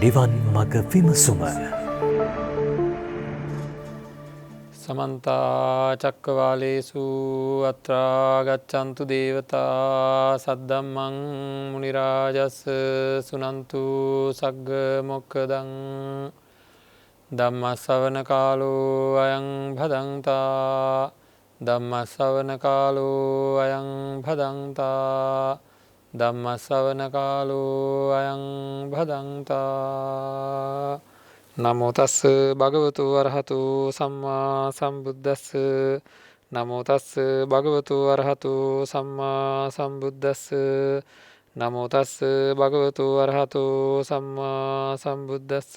නිවන් මඟ විමසුම සමන්ත චක්කවාලේසු අත්‍රා ගච්ඡන්තු දේවතා සද්දම්මං මුනි රාජස් සුනන්තු සග්ග මොක්ඛදං ධම්ම ශ්‍රවණ කාලෝ අයං භදංතා ධම්ම ශ්‍රවණ කාලෝ අයං භදංතා ධම්ම ශ්‍රවණ කාලෝ අයං භදංතා නමෝ තස්ස භගවතු වරහතු සම්මා සම්බුද්දස්ස නමෝ තස්ස භගවතු වරහතු සම්මා සම්බුද්දස්ස නමෝ තස්ස භගවතු වරහතු සම්මා සම්බුද්දස්ස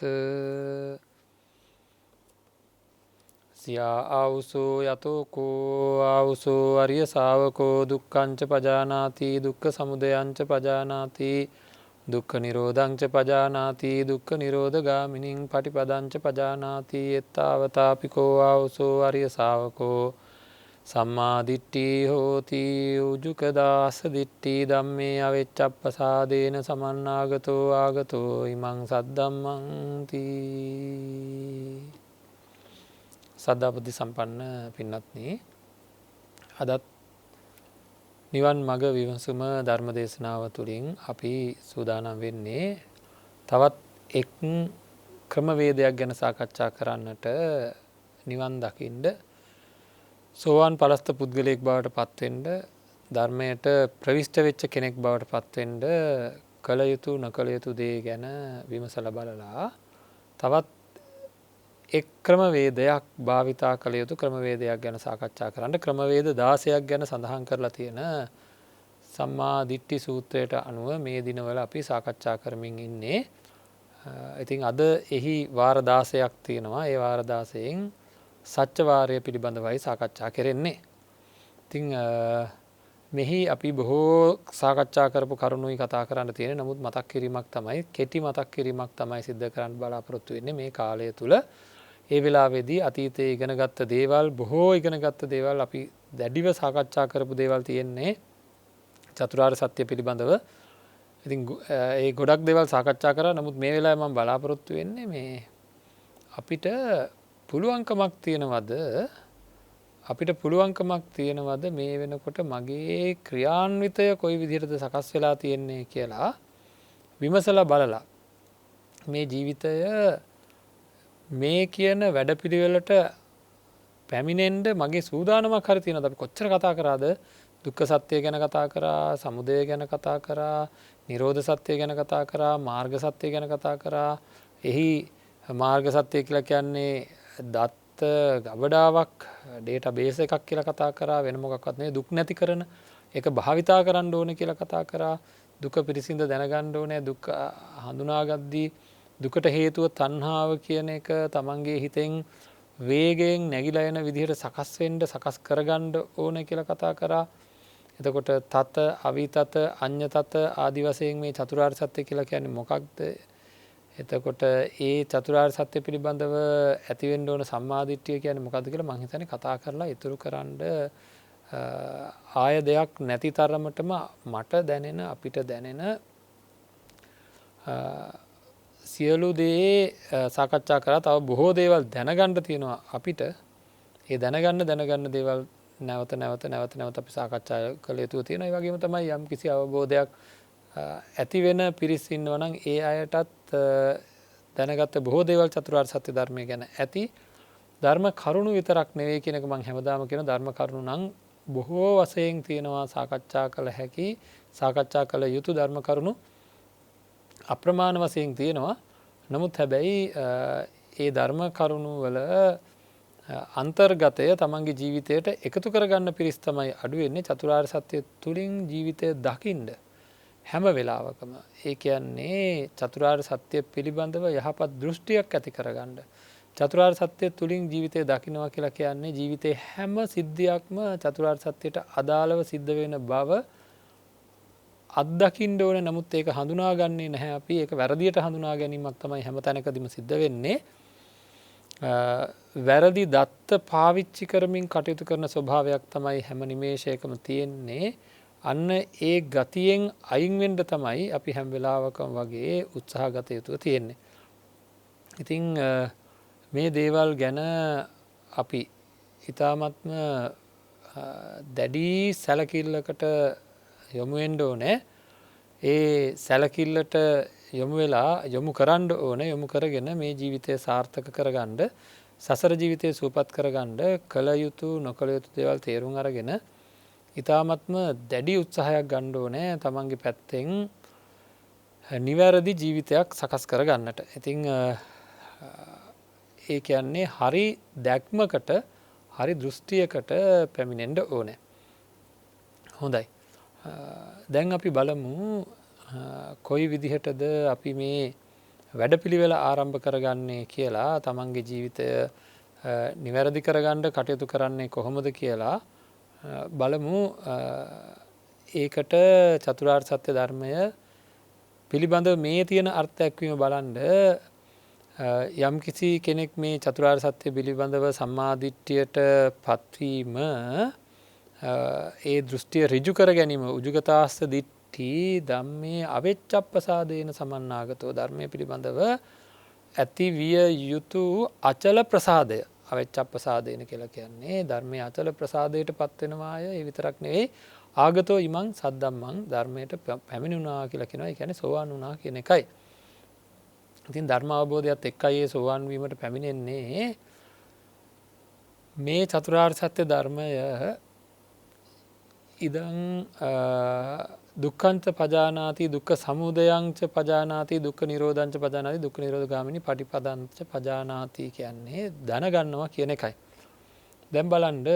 සියා ආවුසෝ යතෝ කෝ ආවුසෝ අරිය ශාවකෝ දුක්ඛං ච පජානාති දුක්ඛ සමුදයං ච පජානාති දුක්ඛ නිරෝධං ච පජානාති දුක්ඛ නිරෝධගාමිනී පටිපදං ච පජානාති එත්තාවතාපිකෝ ආවුසෝ අරිය ශාවකෝ සම්මා දිට්ඨි හෝති උජුක දාස දිට්ඨි ධම්මේ අවෙච්ඡප්පසාදේන සමන්නාගතෝ ආගතෝ ඉමං සද්දම්මං තී. සද්ධා බුද්ධ සම්පන්න පින්වත්නි, අදත් නිවන් මඟ විමසුම ධර්ම දේශනාව තුළින් අපි සූදානම් වෙන්නේ තවත් එක් ක්‍රමවේදයක් ගැන සාකච්ඡා කරන්නට. නිවන් දකින්න සෝවාන් ඵලස්ත පුද්ගලයෙක් බවට පත්වෙන්න, ධර්මයට ප්‍රවිෂ්ඨ වෙච්ච කෙනෙක් බවට පත්වෙන්න කළ යුතු නොකළ යුතු දේ ගැන විමසලා බලලා තවත් එක් ක්‍රමවේදයක් භාවිතා කළ යුතු ක්‍රමවේදයක් ගැන සාකච්ඡා කරන්න. ක්‍රමවේද 16ක් ගැන සඳහන් කරලා තියෙන සම්මා දිට්ඨි සූත්‍රයට අනුව මේ දිනවල අපි සාකච්ඡා කරමින් ඉන්නේ. ඉතින් අද එහි වාර 16ක් තියෙනවා. ඒ වාර 16න් සත්‍ය වාරය පිළිබඳවයි සාකච්ඡා කරන්නේ. ඉතින් මෙහි අපි බොහෝ සාකච්ඡා කරපු කරුණුයි කතා කරන්න තියෙන. නමුත් මතක් කිරීමක් තමයි, කෙටි මතක් කිරීමක් තමයි සිද්ධ කරන්න බලාපොරොත්තු වෙන්නේ මේ කාලය තුල. ඒ වෙලාවේදී අතීතයේ ඉගෙනගත්ත දේවල්, බොහෝ ඉගෙනගත්ත දේවල්, අපි දැඩිව සාකච්ඡා කරපු දේවල් තියෙන්නේ චතුරාර්ය සත්‍ය පිළිබඳව. ඉතින් ඒ ගොඩක් දේවල් සාකච්ඡා කරා. නමුත් මේ වෙලාවේ මම බලාපොරොත්තු වෙන්නේ මේ අපිට පුළුවන්කමක් තියෙනවද මේ වෙනකොට මගේ ක්‍රියාන්විතය කොයි විදිහටද සකස් වෙලා තියෙන්නේ කියලා විමසලා බලලා මේ ජීවිතය මේ කියන වැඩපිළිවෙලට පැමිණෙන්න මගේ සූදානමක් හරි තියෙනවද? අපි කොච්චර කතා කරාද? දුක්ඛ සත්‍ය ගැන කතා කරා, සමුදය ගැන කතා කරා, නිරෝධ සත්‍ය ගැන කතා කරා, මාර්ග සත්‍ය ගැන කතා කරා. එහි මාර්ග සත්‍ය කියලා කියන්නේ දත්ත ගබඩාවක්, ඩේටා බේස් එකක් කියලා කතා කරා. වෙන මොකක්වත් නෙවෙයි, දුක් නැති කරන ඒක භාවිතා කරන්න ඕනේ කියලා කතා කරා. දුක පිරිසිඳ දැනගන්න ඕනේ. දුක් හඳුනාගද්දී දුකට හේතුව තණ්හාව කියන එක තමන්ගේ හිතෙන් වේගයෙන් නැగిලා යන විදිහට සකස් වෙන්න, සකස් කරගන්න ඕනේ කියලා කතා කරා. එතකොට තත, අවිතත, අඤ්ඤතත ආදි වශයෙන් මේ චතුරාර්ය සත්‍ය කියලා කියන්නේ මොකක්ද? එතකොට ඒ චතුරාර්ය සත්‍ය පිළිබඳව ඇති වෙන්න ඕන සම්මාදිට්ඨිය කියන්නේ මොකක්ද කියලා මම හිතන්නේ කතා කරලා ඉතුරු කරන්න ආය දෙයක් නැති තරමටම මට දැනෙන, අපිට දැනෙන සියලු දේ සාකච්ඡා කරා. තව බොහෝ දේවල් දැනගන්න තියෙනවා අපිට. ඒ දැනගන්න දේවල් නැවත අපි සාකච්ඡා කළ යුතු තියෙනවා. ඒ වගේම තමයි යම් කිසි අවබෝධයක් ඇති වෙන පිරිස් ඉන්නවා නම් ඒ අයටත් දැනගත්ත බොහෝ දේවල් චතුරාර්ය සත්‍ය ධර්මය ගැන ඇති. ධර්ම කරුණු විතරක් නෙවෙයි කියන එක මම හැමදාම කියන. ධර්ම කරුණු නම් බොහෝ වශයෙන් තියෙනවා සාකච්ඡා කළ හැකි, සාකච්ඡා කළ යුතු ධර්ම කරුණු අප්‍රමාණ වශයෙන් තියෙනවා. නමුත් හැබැයි ඒ ධර්ම කරුණු වල අන්තර්ගතය තමන්ගේ ජීවිතයට එකතු කරගන්න පිරිස් තමයි අඩු වෙන්නේ. චතුරාර්ය සත්‍ය තුලින් ජීවිතය දකින්න හැම වෙලාවකම, ඒ කියන්නේ චතුරාර්ය සත්‍ය පිළිබඳව යහපත් දෘෂ්ටියක් ඇති කරගන්න. චතුරාර්ය සත්‍ය තුලින් ජීවිතය දකින්නවා කියලා කියන්නේ ජීවිතේ හැම සිද්ධියක්ම චතුරාර්ය සත්‍යයට අදාළව සිද්ධ වෙන බව අත්දකින්න ඕනේ. නමුත් ඒක හඳුනාගන්නේ නැහැ අපි. ඒක වැරදියට හඳුනා ගැනීමක් තමයි හැම තැනකදීම සිද්ධ වෙන්නේ. වැරදි දත්ත පාවිච්චි කරමින් කටයුතු කරන ස්වභාවයක් තමයි හැම නිමේෂයකම තියෙන්නේ. අන්න ඒ ගතියෙන් අයින් වෙන්න තමයි අපි හැම වෙලාවකම වගේ උත්සාහ ගත යුතු තියෙන්නේ. ඉතිං මේ දේවල් ගැන අපි ඉතාමත්ම දැඩි සැලකිල්ලකට යොමුෙන්ඩ ඕනෑ. ඒ සැලකිල්ලට යොමු වෙලා යොමු කරන්න ඕන යොමු කරගෙන මේ ජීවිතය සාර්ථක කරගණ්ඩ සසර ජීවිතය සූපත් කරගණ්ඩ කළ යුතු නොකළ යුතු දේවල් තේරුම් අරගෙන ඉතාමත්ම දැඩි උත්සාහයක් ගණ්ඩ ඕනෑ තමන්ගේ පැත්තෙන් නිවැරදි ජීවිතයක් සකස් කර ගන්නට. ඉතිං ඒ කියන්නේ හරි දැක්මකට හරි දෘෂ්ටියකට පැමිණෙන්ඩ ඕනෑ. හොඳයි. දැන් අපි බලමු කොයි විදිහටද අපි මේ වැඩපිළිවෙල ආරම්භ කරගන්නේ කියලා තමන්ගේ ජීවිතය නිවැරදි කරගණ්ඩ කටයුතු කරන්නේ කොහොමද කියලා බලමු. ඒකට චතුරාර්ය සත්‍ය ධර්මය පිළිබඳ මේ තියෙන අර්ථයක්වීම බලන්ඩ යම් කිසි කෙනෙක් මේ චතුරාර්ය සත්‍ය පිළිබඳව සම්මාදිට්ඨියට පත්වීම ඒ දෘෂ්ටිය ඍජු කර ගැනීම උජුගතාස්ස දිට්ඨි ධම්මේ අවෙච්ඡප්පසාදේන සමන්නාගතෝ ධර්මය පිළිබඳව ඇති විය යුතු අචල ප්‍රසාදය අවෙච්ඡප්පසාදේන කියලා කියන්නේ ධර්මයේ අචල ප්‍රසාදයට පත්වෙනවාය. ඒ විතරක් නෙවෙයි ආගතෝ ඉමං සද්දම්මං ධර්මයට පැමිණුණා කියලා කියනවා. ඒ කියන්නේ සෝවාන් වුණා කියන එකයි. ඉතින් ධර්ම අවබෝධයත් එක්කයි ඒ සෝවාන් වීමට පැමිණෙන්නේ. මේ චතුරාර්ය සත්‍ය ධර්මය ඉදං දුක්ඛංච පජානාති දුක්ඛ සමුදයංච පජානාති දුක්ඛ නිරෝධංච පජානාති දුක්ඛ නිරෝධගාමිනී පටිපදංච පජානාති කියන්නේ දැනගන්නවා කියන එකයි. දැන් බලන්න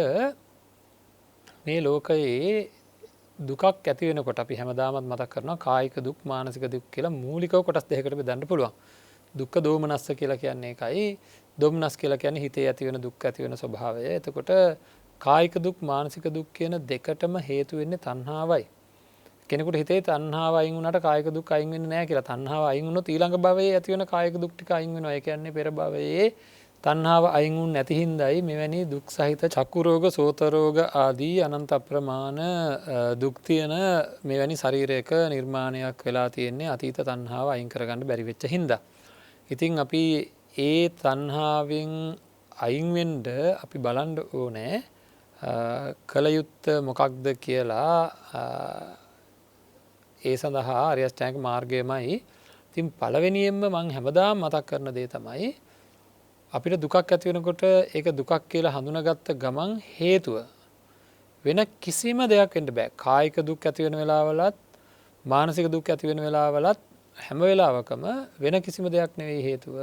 මේ ලෝකයේ දුකක් ඇති වෙනකොට අපි හැමදාමත් මතක් කරනවා කායික දුක් මානසික දුක් කියලා මූලිකව කොටස් දෙකකට බෙදන්න පුළුවන්. දුක්ඛ දෝමනස්ස කියලා කියන්නේ ඒකයි. දෝමනස් කියලා කියන්නේ හිතේ ඇති වෙන දුක් ඇති වෙන ස්වභාවය. එතකොට කායික දුක් මානසික දුක් කියන දෙකටම හේතු වෙන්නේ තණ්හාවයි. කෙනෙකුට හිතේ තණ්හාව අයින් වුණාට කායික දුක් අයින් වෙන්නේ නැහැ කියලා. තණ්හාව අයින් වුණොත් ඊළඟ භවයේ ඇති වෙන කායික දුක් ටික අයින් වෙනවා. ඒ කියන්නේ පෙර භවයේ තණ්හාව අයින් වුණ නැති හින්දායි මෙවැනි දුක් සහිත චක්කු රෝග, සෝත රෝග ආදී අනන්ත අප්‍රමාණ දුක් තියෙන මෙවැනි ශරීරයක නිර්මාණයක් වෙලා තියෙන්නේ අතීත තණ්හාව අයින් කරගන්න බැරි වෙච්ච හින්දා. ඉතින් අපි ඒ තණ්හාවෙන් අයින් වෙන්න අපි බලන්න ඕනේ කල යුත්තේ මොකක්ද කියලා. ඒ සඳහා ආර්ය අෂ්ටාංගික මාර්ගයමයි. ඉතින් පළවෙනියෙන්ම මම හැමදාම මතක් කරන දේ තමයි අපිට දුකක් ඇති වෙනකොට ඒක දුකක් කියලා හඳුනාගත්ත ගමන් හේතුව වෙන කිසිම දෙයක් වෙන්න බෑ. කායික දුක් ඇති වෙන වෙලාවලත් මානසික දුක් ඇති වෙන වෙලාවලත් හැම වෙලාවකම වෙන කිසිම දෙයක් නෙවෙයි හේතුව.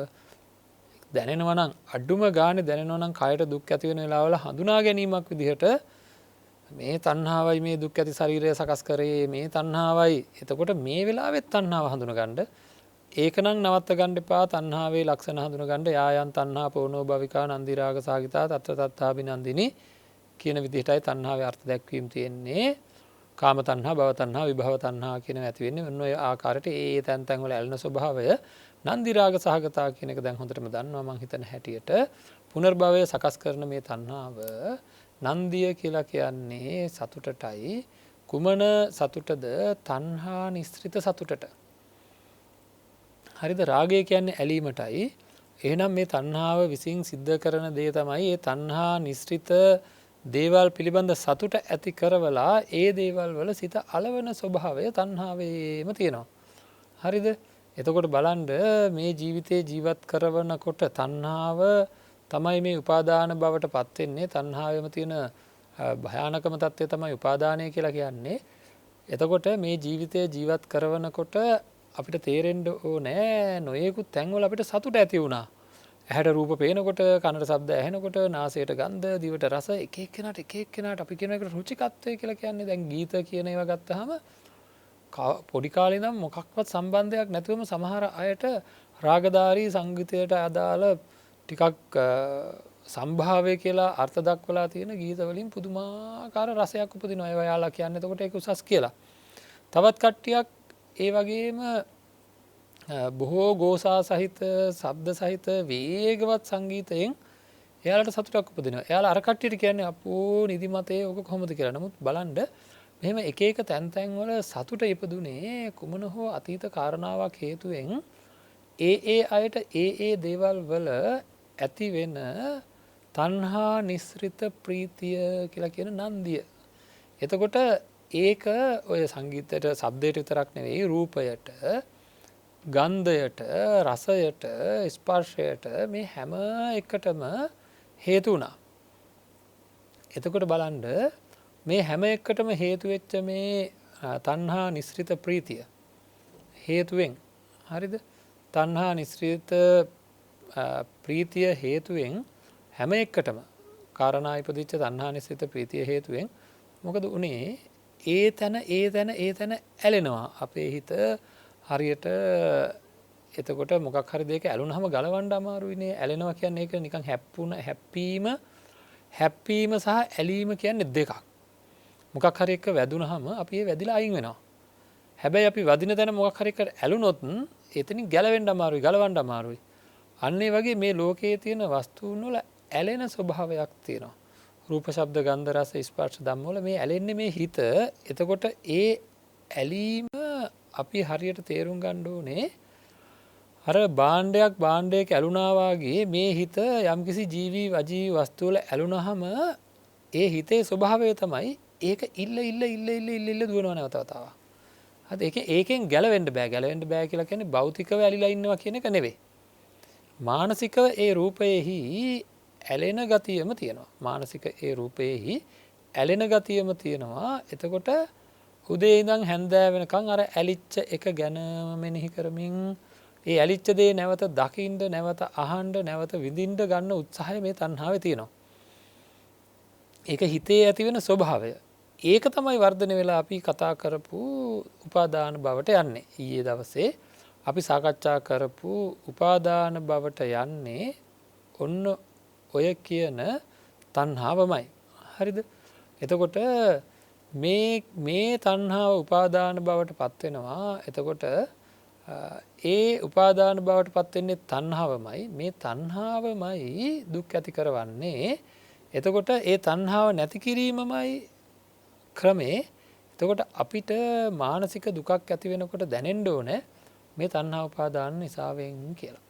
දැනෙනවා නම් අඩුම ගානේ දැනෙනවා නම් කායට දුක් ඇති වෙන වෙලාවල හඳුනා ගැනීමක් විදිහට මේ තණ්හාවයි මේ දුක් ඇති ශරීරය සකස් කරේ මේ තණ්හාවයි. එතකොට මේ වෙලාවෙත් තණ්හාව හඳුනගන්න ඒක නම් නවත්ත ගන්න එපා. තණ්හාවේ ලක්ෂණ හඳුනගන්න යායන් තණ්හා පෝනෝ භවිකා නන්දි රාග සාගිතා තත්ත තත්තාබි නන්දිනි කියන විදිහටයි තණ්හාවේ අර්ථ දැක්වීම තියෙන්නේ. කාම තණ්හා, භව තණ්හා, විභව තණ්හා කියන ඇති වෙන්නේ මොන ඔය ආකාරයට ඒ තැන් තැන් වල ඇලෙන ස්වභාවය නන්දි රාග සහගතා කියන එක දැන් හොඳටම දන්නවා මං හිතන හැටියට. පුනර්භවය සකස් කරන මේ තණ්හාව නන්දිය කියලා කියන්නේ සතුටටයි. කුමන සතුටද? තණ්හා නිස්ෘත සතුටට. හරිද? රාගය කියන්නේ ඇලීමටයි. එහෙනම් මේ තණ්හාව විසින් සිද්ධ කරන දේ තමයි මේ තණ්හා නිස්ෘත දේවල් පිළිබඳ සතුට ඇති කරවලා ඒ දේවල් වල සිත අලවන ස්වභාවය තණ්හාවේම තියෙනවා. හරිද? එතකොට බලන්න මේ ජීවිතේ ජීවත් කරවනකොට තණ්හාව තමයි මේ උපාදාන බවට පත් වෙන්නේ. තණ්හාවෙම තියෙන භයානකම தත්ත්වය තමයි උපාදානය කියලා කියන්නේ. එතකොට මේ ජීවිතය ජීවත් කරවනකොට අපිට තේරෙන්න ඕනේ නොයෙකුත් තැන්වල අපිට සතුට ඇති වුණා. ඇහැට රූප පේනකොට, කනට ශබ්ද ඇහෙනකොට, නාසයට ගන්ධ, දිවට රස එක එක්කෙනාට අපි කියන එකට රුචිකත්වය කියලා කියන්නේ. දැන් ගීත කියන ඒවා ගත්තාම පොඩි කාලේ ඉඳන් මොකක්වත් සම්බන්ධයක් නැතුවම සමහර අයට රාගධාරී සංගීතයට අදාළ ටිකක් සම්භාවය කියලා අර්ථ දක්වලා තියෙන ගීත වලින් පුදුමාකාර රසයක් උපදිනවා. ඒවා යාලා කියන්නේ එතකොට ඒක උසස් කියලා. තවත් කට්ටියක් ඒ වගේම බොහෝ ගෝසා සහිත, ශබ්ද සහිත වේගවත් සංගීතයෙන් එයාලට සතුටක් උපදිනවා. එයාලා අර කට්ටියට කියන්නේ අපෝ නිදිමතේ ඔක කොහොමද කියලා. නමුත් බලන්න මෙහෙම එක එක තැන් තැන් වල සතුට ඉපදුනේ කුමන හෝ අතීත කාරණාවක් හේතුවෙන් ඒ අයට ඒ දේවල් වල ඇති වෙන තණ්හා නිස්ෘත ප්‍රීතිය කියලා කියන නන්දිය. එතකොට ඒක ඔය සංගීතයට ශබ්දයට විතරක් නෙවෙයි රූපයට ගන්ධයට රසයට ස්පර්ශයට මේ හැම එකටම හේතු වුණා. එතකොට බලන්න මේ හැම එකටම හේතු වෙච්ච මේ තණ්හා නිස්ෘත ප්‍රීතිය හේතුවෙන් හරිද? තණ්හා නිස්ෘත ප්‍රීතිය හේතුවෙන් හැම එකටම කාරණා ඉපදිච්ච තණ්හා නිස්ෘත ප්‍රීතිය හේතුවෙන් මොකද උනේ? ඒ තැන ඇලෙනවා අපේ හිත හරියට. එතකොට මොකක් හරි දෙයක ඇලුනහම ගලවන්න අමාරුයිනේ. ඇලෙනවා කියන්නේ ඒක නිකන් හැප්පීම සහ ඇලීම කියන්නේ දෙකක්. මොකක් හරි එක වැදුනහම අපි ඒ වැදිලා අයින් වෙනවා. හැබැයි අපි වදින තැන මොකක් හරි එකට ඇලුනොත් එතනින් ගැලවෙන්න අමාරුයි, ගලවන්න අමාරුයි. අන්න ඒ වගේ මේ ලෝකයේ තියෙන වස්තුන් වල ඇලෙන ස්වභාවයක් තියෙනවා. රූප, ශබ්ද, ගන්ධ, රස, ස්පර්ශ ධම්ම වල මේ ඇලෙන්නේ මේ හිත. එතකොට ඒ ඇලීම අපි හරියට තේරුම් ගන්න ඕනේ. අර භාණ්ඩයක ඇලුනා වගේ මේ හිත යම්කිසි ජීවි වජීවි වස්තු වල ඇලුනහම ඒ හිතේ ස්වභාවය තමයි ඒක ඉල්ල දුවනවා නැවත වතාවක්. හරි ඒකෙන් ගැලවෙන්න බෑ කියලා කියන්නේ භෞතිකව ඇලිලා ඉන්නවා කියන එක නෙවෙයි. මානසිකව ඒ රූපයේහි ඇලෙන ගතියම තියෙනවා. මානසික ඒ රූපයේහි ඇලෙන ගතියම තියෙනවා. එතකොට උදේ ඉඳන් හැන්දෑ වෙනකන් අර ඇලිච්ච එක ගැනම මෙනෙහි කරමින් ඒ ඇලිච්ච දේ නැවත දකින්න, නැවත අහන්න, නැවත විඳින්න ගන්න උත්සාහය මේ තණ්හාවේ තියෙනවා. ඒක හිතේ ඇති වෙන ස්වභාවය. ඒක තමයි වර්ධනය වෙලා අපි කතා කරපු උපාදාන බවට යන්නේ. ඊයේ දවසේ අපි සාකච්ඡා කරපු උපාදාන බවට යන්නේ ඔන්න ඔය කියන තණ්හාවමයි. හරිද? එතකොට මේ තණ්හාව උපාදාන බවට පත් වෙනවා. එතකොට ඒ උපාදාන බවට පත් වෙන්නේ තණ්හාවමයි. මේ තණ්හාවමයි දුක් ඇති කරවන්නේ. එතකොට ඒ තණ්හාව නැති කිරීමමයි ක්‍රමේ. එතකොට අපිට මානසික දුකක් ඇති වෙනකොට දැනෙන්න ඕනේ මේ තණ්හා උපාදාන නිසාවෙන් කියලා.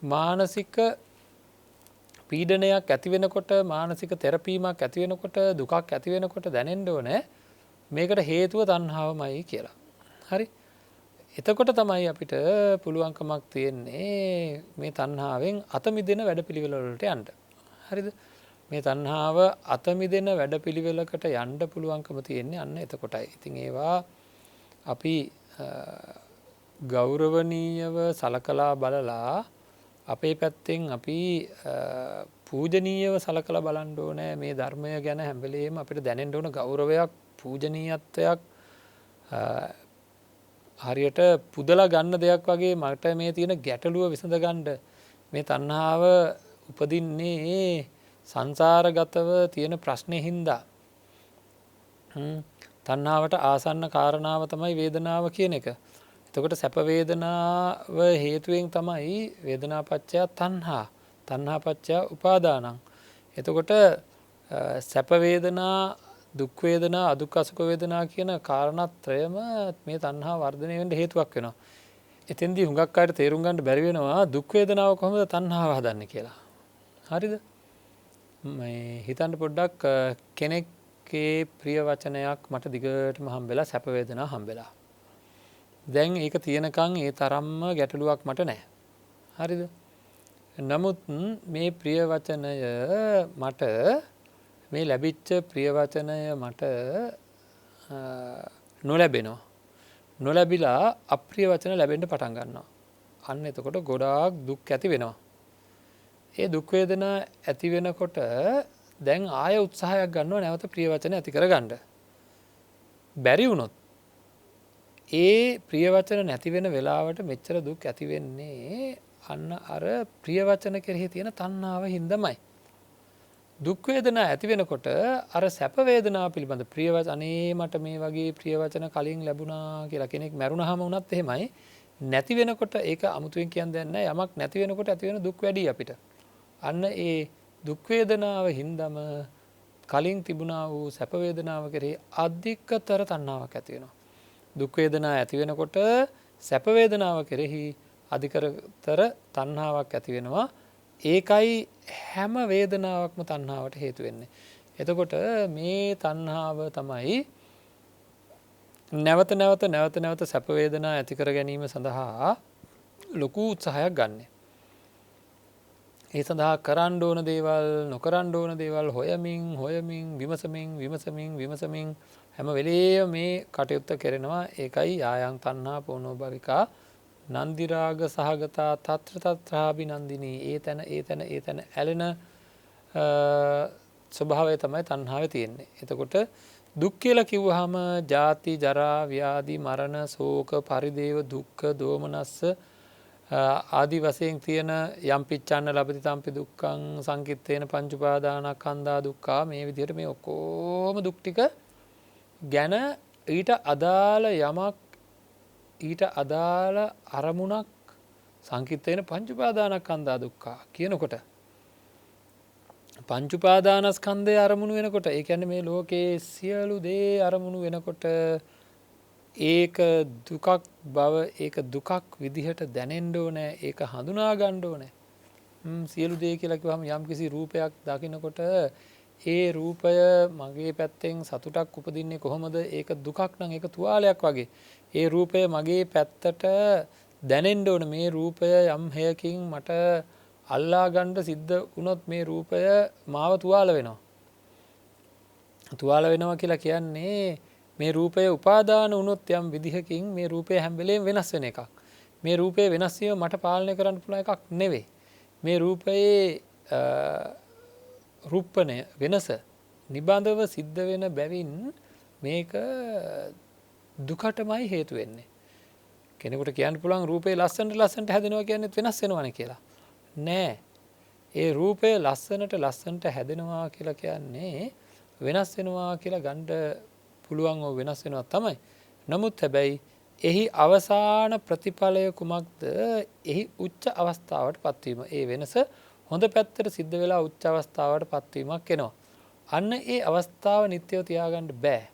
මානසික පීඩනයක් ඇති වෙනකොට, මානසික තෙරපීමක් ඇති වෙනකොට, දුකක් ඇති වෙනකොට දැනෙන්න ඕනේ මේකට හේතුව තණ්හාවමයි කියලා. හරි? එතකොට තමයි අපිට පුළුවන්කමක් තියෙන්නේ මේ තණ්හාවෙන් අත මිදෙන වැඩපිළිවෙල වලට යන්න. හරිද? මේ තණ්හාව අත මිදෙන වැඩපිළිවෙලකට යන්න පුළුවන්කම තියෙන්නේ අන්න එතකොටයි. ඉතින් ඒවා අපි ගෞරවනීයව සලකලා බලලා අපේ පැත්තෙන් අපි පූජනීයව සලකලා බලන්න ඕනේ. මේ ධර්මය ගැන හැම වෙලෙම අපිට දැනෙන්න ඕන ගෞරවයක්, පූජනීයත්වයක් හරියට පුදලා ගන්න දෙයක් වගේ මට මේ තියෙන ගැටලුව විසඳ ගන්න මේ තණ්හාව උපදින්නේ සංසාරගතව තියෙන ප්‍රශ්නේ හින්දා. තණ්හාවට ආසන්න කාරණාව තමයි වේදනාව කියන එක. එතකොට සැප වේදනාව හේතුවෙන් තමයි වේදනාපච්චය තණ්හා, තණ්හාපච්චය උපාදානං. එතකොට සැප වේදනා, දුක් වේදනා, අදුක්ඛ සුඛ වේදනා කියන කාරණාත්‍රයම මේ තණ්හා වර්ධනය වෙන්න හේතුවක් වෙනවා. එතෙන්දී හුඟක් අයට තේරුම් ගන්න බැරි වෙනවා දුක් වේදනාව කොහොමද තණ්හාව හදන්නේ කියලා. හරිද? මේ හිතන්න පොඩ්ඩක් කෙනෙක්ගේ ප්‍රිය වචනයක් මට දිගටම හම්බෙලා සැප වේදනා හම්බෙලා. දැන් ඒක තියෙනකන් ඒ තරම්ම ගැටලුවක් මට නැහැ. හරිද? නමුත් මේ ප්‍රිය වචනය මට මේ ලැබිච්ච ප්‍රිය වචනය මට නොලැබෙනවා. නොලැබිලා අප්‍රිය වචන ලැබෙන්න පටන් ගන්නවා. අන්න එතකොට ගොඩාක් දුක් ඇති වෙනවා. ඒ දුක් වේදනා ඇති වෙනකොට දැන් ආය උත්සාහයක් ගන්නවා නැවත ප්‍රිය වචන ඇති කරගන්න. බැරි වුණොත් ඒ ප්‍රිය වචන නැති වෙන වෙලාවට මෙච්චර දුක් ඇති වෙන්නේ අන්න අර ප්‍රිය වචන කෙරෙහි තියෙන තණ්හාව හින්දාමයි. දුක් වේදනා ඇති වෙනකොට අර සැප වේදනාව පිළිබඳ ප්‍රිය වචන අනේ මට මේ වගේ ප්‍රිය වචන කලින් ලැබුණා කියලා කෙනෙක් මැරුණාම වුණත් එහෙමයි. නැති වෙනකොට ඒක අමුතුවෙන් කියන්න දෙයක් නැහැ. යමක් නැති වෙනකොට ඇති වෙන දුක් වැඩි අපිට. අන්න ඒ දුක් වේදනාව හින්දාම කලින් තිබුණා වූ සැප වේදනාව කෙරෙහි අධිකතර තණ්හාවක් ඇති වෙනවා. දුක් වේදනා ඇති වෙනකොට සැප වේදනාව කෙරෙහි අධිකතර තණ්හාවක් ඇති වෙනවා. ඒකයි හැම වේදනාවක්ම තණ්හාවට හේතු වෙන්නේ. එතකොට මේ තණ්හාව තමයි නැවත නැවත සැප වේදනා ඇති කර ගැනීම සඳහා ලොකු උත්සාහයක් ගන්න. ඒ සඳහා කරන්න ඕන දේවල් නොකරන්න ඕන දේවල් හොයමින් විමසමින් හැම වෙලේම මේ කටයුත්ත කරනවා. ඒකයි ආයන් තණ්හා පොනෝ භවිකා නන්දිරාග සහගතා තත්‍රාභි නන්දිනී. ඒ තැන ඇලෙන ස්වභාවය තමයි තණ්හාවේ තියෙන්නේ. එතකොට දුක් කියලා කිව්වහම ජාති ජරා ව්‍යාධි මරණ ශෝක පරිදේව දුක්ඛ දෝමනස්ස ආදි වශයෙන් තියෙන යම් පිච්ඡන්න ලබති තම්පි දුක්ඛං සංකිට්ඨේන පංච උපාදානස්කන්ධා දුක්ඛා මේ විදිහට මේ ඔක්කොම දුක් ටික ගැන ඊට අදාළ යමක් ඊට අදාළ අරමුණක් සංකිට්ඨේන පංච උපාදානස්කන්ධා දුක්ඛා කියනකොට පංච උපාදානස්කන්ධය අරමුණු වෙනකොට ඒ කියන්නේ මේ ලෝකයේ සියලු දේ අරමුණු වෙනකොට ඒක දුකක් බව ඒක දුකක් විදිහට දැනෙන්න ඕනේ. ඒක හඳුනා ගන්න ඕනේ. සියලු දේ කියලා කිව්වම යම්කිසි රූපයක් දකිනකොට ඒ රූපය මගේ පැත්තෙන් සතුටක් උපදින්නේ කොහොමද? ඒක දුකක් නම් ඒක තුවාලයක් වගේ. ඒ රූපය මගේ පැත්තට දැනෙන්න ඕනේ. මේ රූපය යම් හේයකින් මට අල්ලා ගන්න සිද්ධ වුණොත් මේ රූපය මාව තුවාල වෙනවා. තුවාල වෙනවා කියලා කියන්නේ මේ රූපය උපාදාන වුණොත් යම් විදිහකින් මේ රූපය හැම වෙලේම වෙනස් වෙන එකක්. මේ රූපය වෙනස් වීම මට පාලනය කරන්න පුළුවන් එකක් නෙවෙයි. මේ රූපයේ රූපණය වෙනස නිබඳව සිද්ධ වෙන බැවින් මේක දුකටමයි හේතු වෙන්නේ. කෙනෙකුට කියන්න පුළුවන් රූපේ ලස්සනට හැදෙනවා කියන්නේ වෙනස් වෙනවනේ කියලා. නෑ. ඒ රූපය ලස්සනට හැදෙනවා කියලා කියන්නේ වෙනස් වෙනවා කියලා ගන්න පුළුවන් වෙනස් වෙනවා තමයි. නමුත් හැබැයි එහි අවසාන ප්‍රතිඵලය කුමක්ද? එහි උච්ච අවස්ථාවට පත්වීම. ඒ වෙනස හොඳ පැත්තට සිද්ධ වෙලා උච්ච අවස්ථාවට පත්වීමක් එනවා. අන්න ඒ අවස්ථාව නිත්‍යව තියාගන්න බෑ.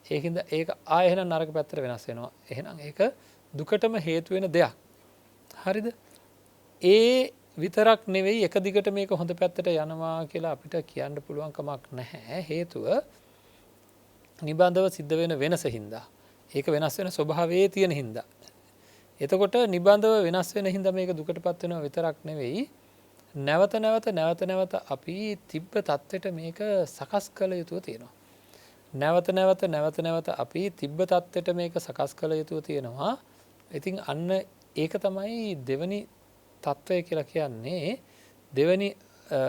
ඒකින්ද ඒක ආයෙ එහෙනම් නරක පැත්තට වෙනස් වෙනවා. එහෙනම් ඒක දුකටම හේතු වෙන දෙයක්. හරිද? ඒ විතරක් නෙවෙයි එක දිගට මේක හොඳ පැත්තට යනවා කියලා අපිට කියන්න පුළුවන් කමක් නැහැ. හේතුව නිබඳව සිද්ධ වෙන වෙනස හින්දා. ඒක වෙනස් වෙන ස්වභාවයේ තියෙන හින්දා. එතකොට නිබඳව වෙනස් වෙන හින්දා මේක දුකටපත් වෙනවා විතරක් නෙවෙයි. නැවත අපි තිබ්බ தත්වෙට මේක සකස් කළ යුතුව තියෙනවා. නැවත අපි තිබ්බ தත්වෙට මේක සකස් කළ යුතුව තියෙනවා. ඉතින් අන්න ඒක තමයි දෙවනි තත්වය කියලා කියන්නේ. දෙවනි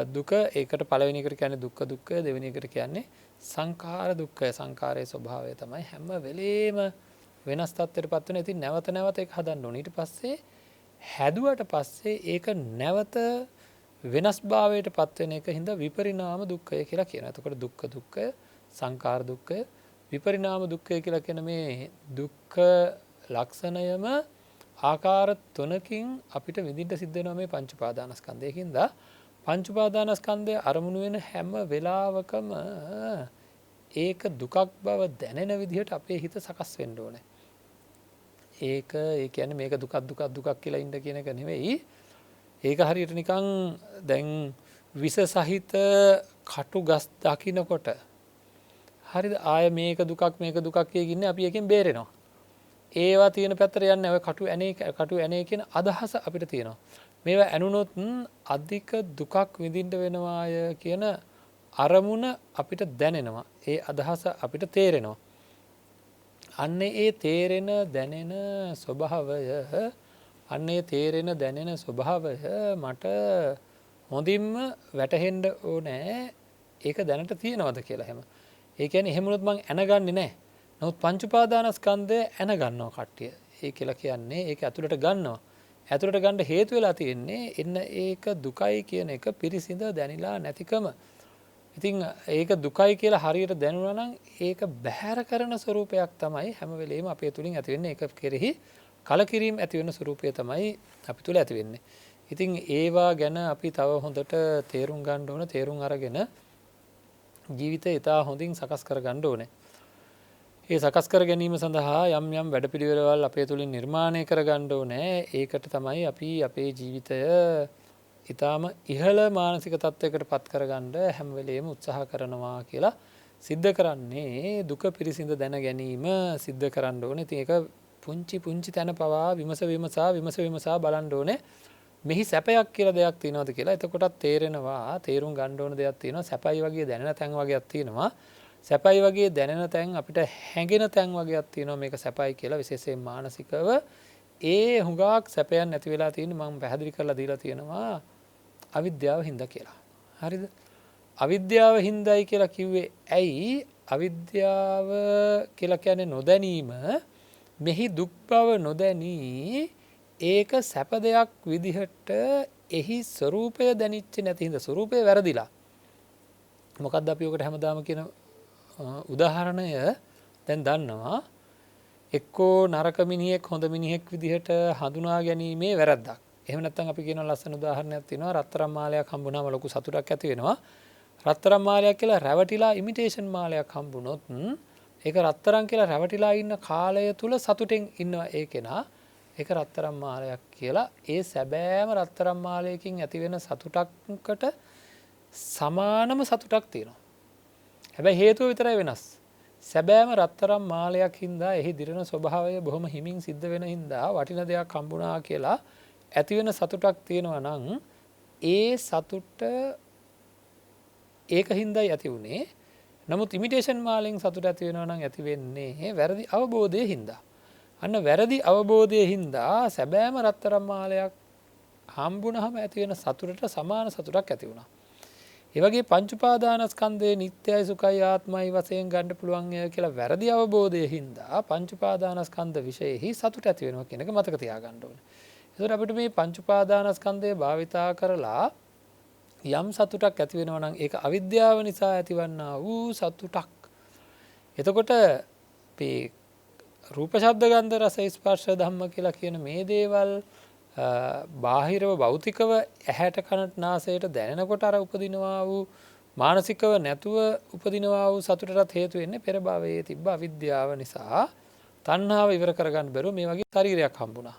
දුක ඒකට පළවෙනි එකට කියන්නේ දුක්ඛ දෙවෙනි එකට කියන්නේ සංඛාර දුක්ඛය. සංඛාරයේ ස්වභාවය තමයි හැම වෙලේම වෙනස් තත්ත්වයකටපත් වෙන. ඉතින් නැවත ඒක හදන්න ඕනේ. ඊට පස්සේ හැදුවට පස්සේ ඒක නැවත වෙනස් භාවයටපත් වෙන එක හින්දා විපරිණාම දුක්ඛය කියලා කියනවා. එතකොට දුක්ඛය, සංඛාර දුක්ඛය, විපරිණාම දුක්ඛය කියලා කියන මේ දුක්ඛ ලක්ෂණයම ආකාර තුනකින් අපිට විඳින්න සිද්ධ වෙනවා මේ පංච උපාදානස්කන්ධයකින්ද. පංච උපාදානස්කන්ධය අරමුණු වෙන හැම වෙලාවකම ඒක දුකක් බව දැනෙන විදිහට අපේ හිත සකස් වෙන්න ඕනේ. ඒ කියන්නේ මේක දුකක් කියලා ඉන්න කියන එක නෙවෙයි. ඒක හරියට නිකන් දැන් විස සහිත කටු ගස් දකින්නකොට හරිද ආය මේක දුකක් කියකින්නේ අපි එකෙන් බේරෙනවා. ඒවා තියෙන පැත්තට යන්නේ ඔය කටු ඇනේ කියන අදහස අපිට තියෙනවා. මේවා ඇනුනොත් අධික දුකක් විඳින්න වෙනවාය කියන අරමුණ අපිට දැනෙනවා. ඒ අදහස අපිට තේරෙනවා. අන්නේ ඒ තේරෙන දැනෙන ස්වභාවය මට හොඳින්ම වැටහෙන්න ඕනේ. ඒක දැනට තියෙනවද කියලා හැම. ඒ කියන්නේ එහෙම වුණොත් මං ඇනගන්නේ නැහැ. නමුත් පංච උපාදානස්කන්ධය ඇනගන්නවා කට්ටිය. ඒ කියලා කියන්නේ ඒක ඇතුළට ගන්නවා. ඇතුළට ගන්න හේතු වෙලා තියෙන්නේ එන්න ඒක දුකයි කියන එක පිරිසිඳ දැනিলা නැතිකම. ඉතින් ඒක දුකයි කියලා හරියට දැනුණා නම් ඒක බැහැර කරන ස්වરૂපයක් තමයි හැම වෙලෙම අපේ තුලින් ඇති වෙන්නේ. ඒක කෙරෙහි කලකිරීම ඇති වෙන ස්වરૂපය තමයි අපි තුල ඇති වෙන්නේ. ඉතින් ඒවා ගැන අපි තව හොඳට තේරුම් ගන්න ඕන. තේරුම් අරගෙන ජීවිතය ඉතා හොඳින් සකස් කර ගන්න ඕනේ. ඒ සකස් කර ගැනීම සඳහා යම් යම් වැඩපිළිවෙළවල් අපේ තුළින් නිර්මාණය කර ගන්න ඕනේ. ඒකට තමයි අපි අපේ ජීවිතය ඊටාම ඉහළ මානසික තත්වයකට පත් කරගන්න හැම වෙලේම උත්සාහ කරනවා කියලා සිද්ධ කරන්නේ දුක පිරිසිඳ දැන ගැනීම සිද්ධ කරන්න ඕනේ. ඉතින් ඒක පුංචි තැන පවා විමසා බලන්න ඕනේ. මෙහි සැපයක් කියලා දෙයක් තියෙනවද කියලා. එතකොටත් තේරෙනවා, තේරුම් ගන්න ඕන දෙයක් තියෙනවා. සැපයි වගේ දැනෙන තැන් වගේක් තියෙනවා. සැපයි වගේ දැනෙන තැන් අපිට හැඟෙන තැන් වගේක් තියෙනවා. මේක සැපයි කියලා විශේෂයෙන් මානසිකව ඒ හුඟක් සැපයන් නැති වෙලා තියෙන්නේ. මම පැහැදිලි කරලා දීලා තියෙනවා අවිද්‍යාව හින්දා කියලා. හරිද? අවිද්‍යාව හින්දායි කියලා කිව්වේ ඇයි? අවිද්‍යාව කියලා කියන්නේ නොදැනීම. මෙහි දුක් බව නොදැනී ඒක සැප දෙයක් විදිහට එහි ස්වરૂපය දැනිච්ච නැති හින්දා ස්වરૂපය වැරදිලා. මොකක්ද අපි ඔකට හැමදාම කියන උදාහරණය දැන් දන්නවා. එක්කෝ නරක මිනිහෙක් හොඳ මිනිහෙක් විදිහට හඳුනා ගැනීමේ වැරද්දක්. එහෙම නැත්නම් අපි කියන ලස්සන උදාහරණයක් තියෙනවා. රත්තරන් මාලයක් හම්බුනම ලොකු සතුටක් ඇති වෙනවා. රත්තරන් මාලයක් කියලා රැවටිලා ඉමිටේෂන් මාලයක් හම්බුනොත් ඒක රත්තරන් කියලා රැවටිලා ඉන්න කාලය තුල සතුටෙන් ඉන්නවා ඒ කෙනා. ඒක රත්තරන් මාලයක් කියලා ඒ සැබෑම රත්තරන් මාලයකින් ඇති වෙන සතුටකට සමානම සතුටක් තියෙනවා. හැබැයි හේතුව විතරයි වෙනස්. සැබෑම රත්තරන් මාලයක් හින්දා එහි දිරන ස්වභාවය බොහොම හිමින් සිද්ධ වෙන හින්දා වටින දෙයක් හම්බුණා කියලා ඇති වෙන සතුටක් තියෙනවා නම් ඒ සතුට ඒක හින්දායි ඇති වුණේ. නමුත් ඉමිටේෂන් මාලෙන් සතුට ඇති වෙනවා නම් ඇති වෙන්නේ වැරදි අවබෝධයේ හින්දා. අන්න වැරදි අවබෝධයේ හින්දා සැබෑම රත්තරන් මාලයක් හම්බුනහම ඇති වෙන සතුටට සමාන සතුටක් ඇති වුණා. ඒ වගේ පංච උපාදානස්කන්ධය නිට්ටයයි සුඛයි ආත්මයි වශයෙන් ගන්න පුළුවන් කියලා වැරදි අවබෝධයේ හින්දා පංච උපාදානස්කන්ධ විශේෂෙහි සතුට ඇති වෙනවා කියන එක මතක තියාගන්න ඕනේ. ඒතකොට අපිට මේ පංච උපාදානස්කන්ධය භාවිතා කරලා යම් සතුටක් ඇති වෙනවා නම් ඒක අවිද්‍යාව නිසා ඇතිවන්නා වූ සතුටක්. එතකොට මේ රූප ශබ්ද ගන්ධ රස ස්පර්ශ ධම්ම කියලා කියන මේ දේවල් බාහිරව භෞතිකව ඇහැට කනට නාසයට දැනෙනකොට අර උපදිනවා වූ මානසිකව නැතුව උපදිනවා වූ සතුටටත් හේතු වෙන්නේ පෙර භවයේ තිබ්බ අවිද්‍යාව නිසා. තණ්හාව ඉවර කරගන්න බැරුව මේ වගේ ශරීරයක් හම්බුණා.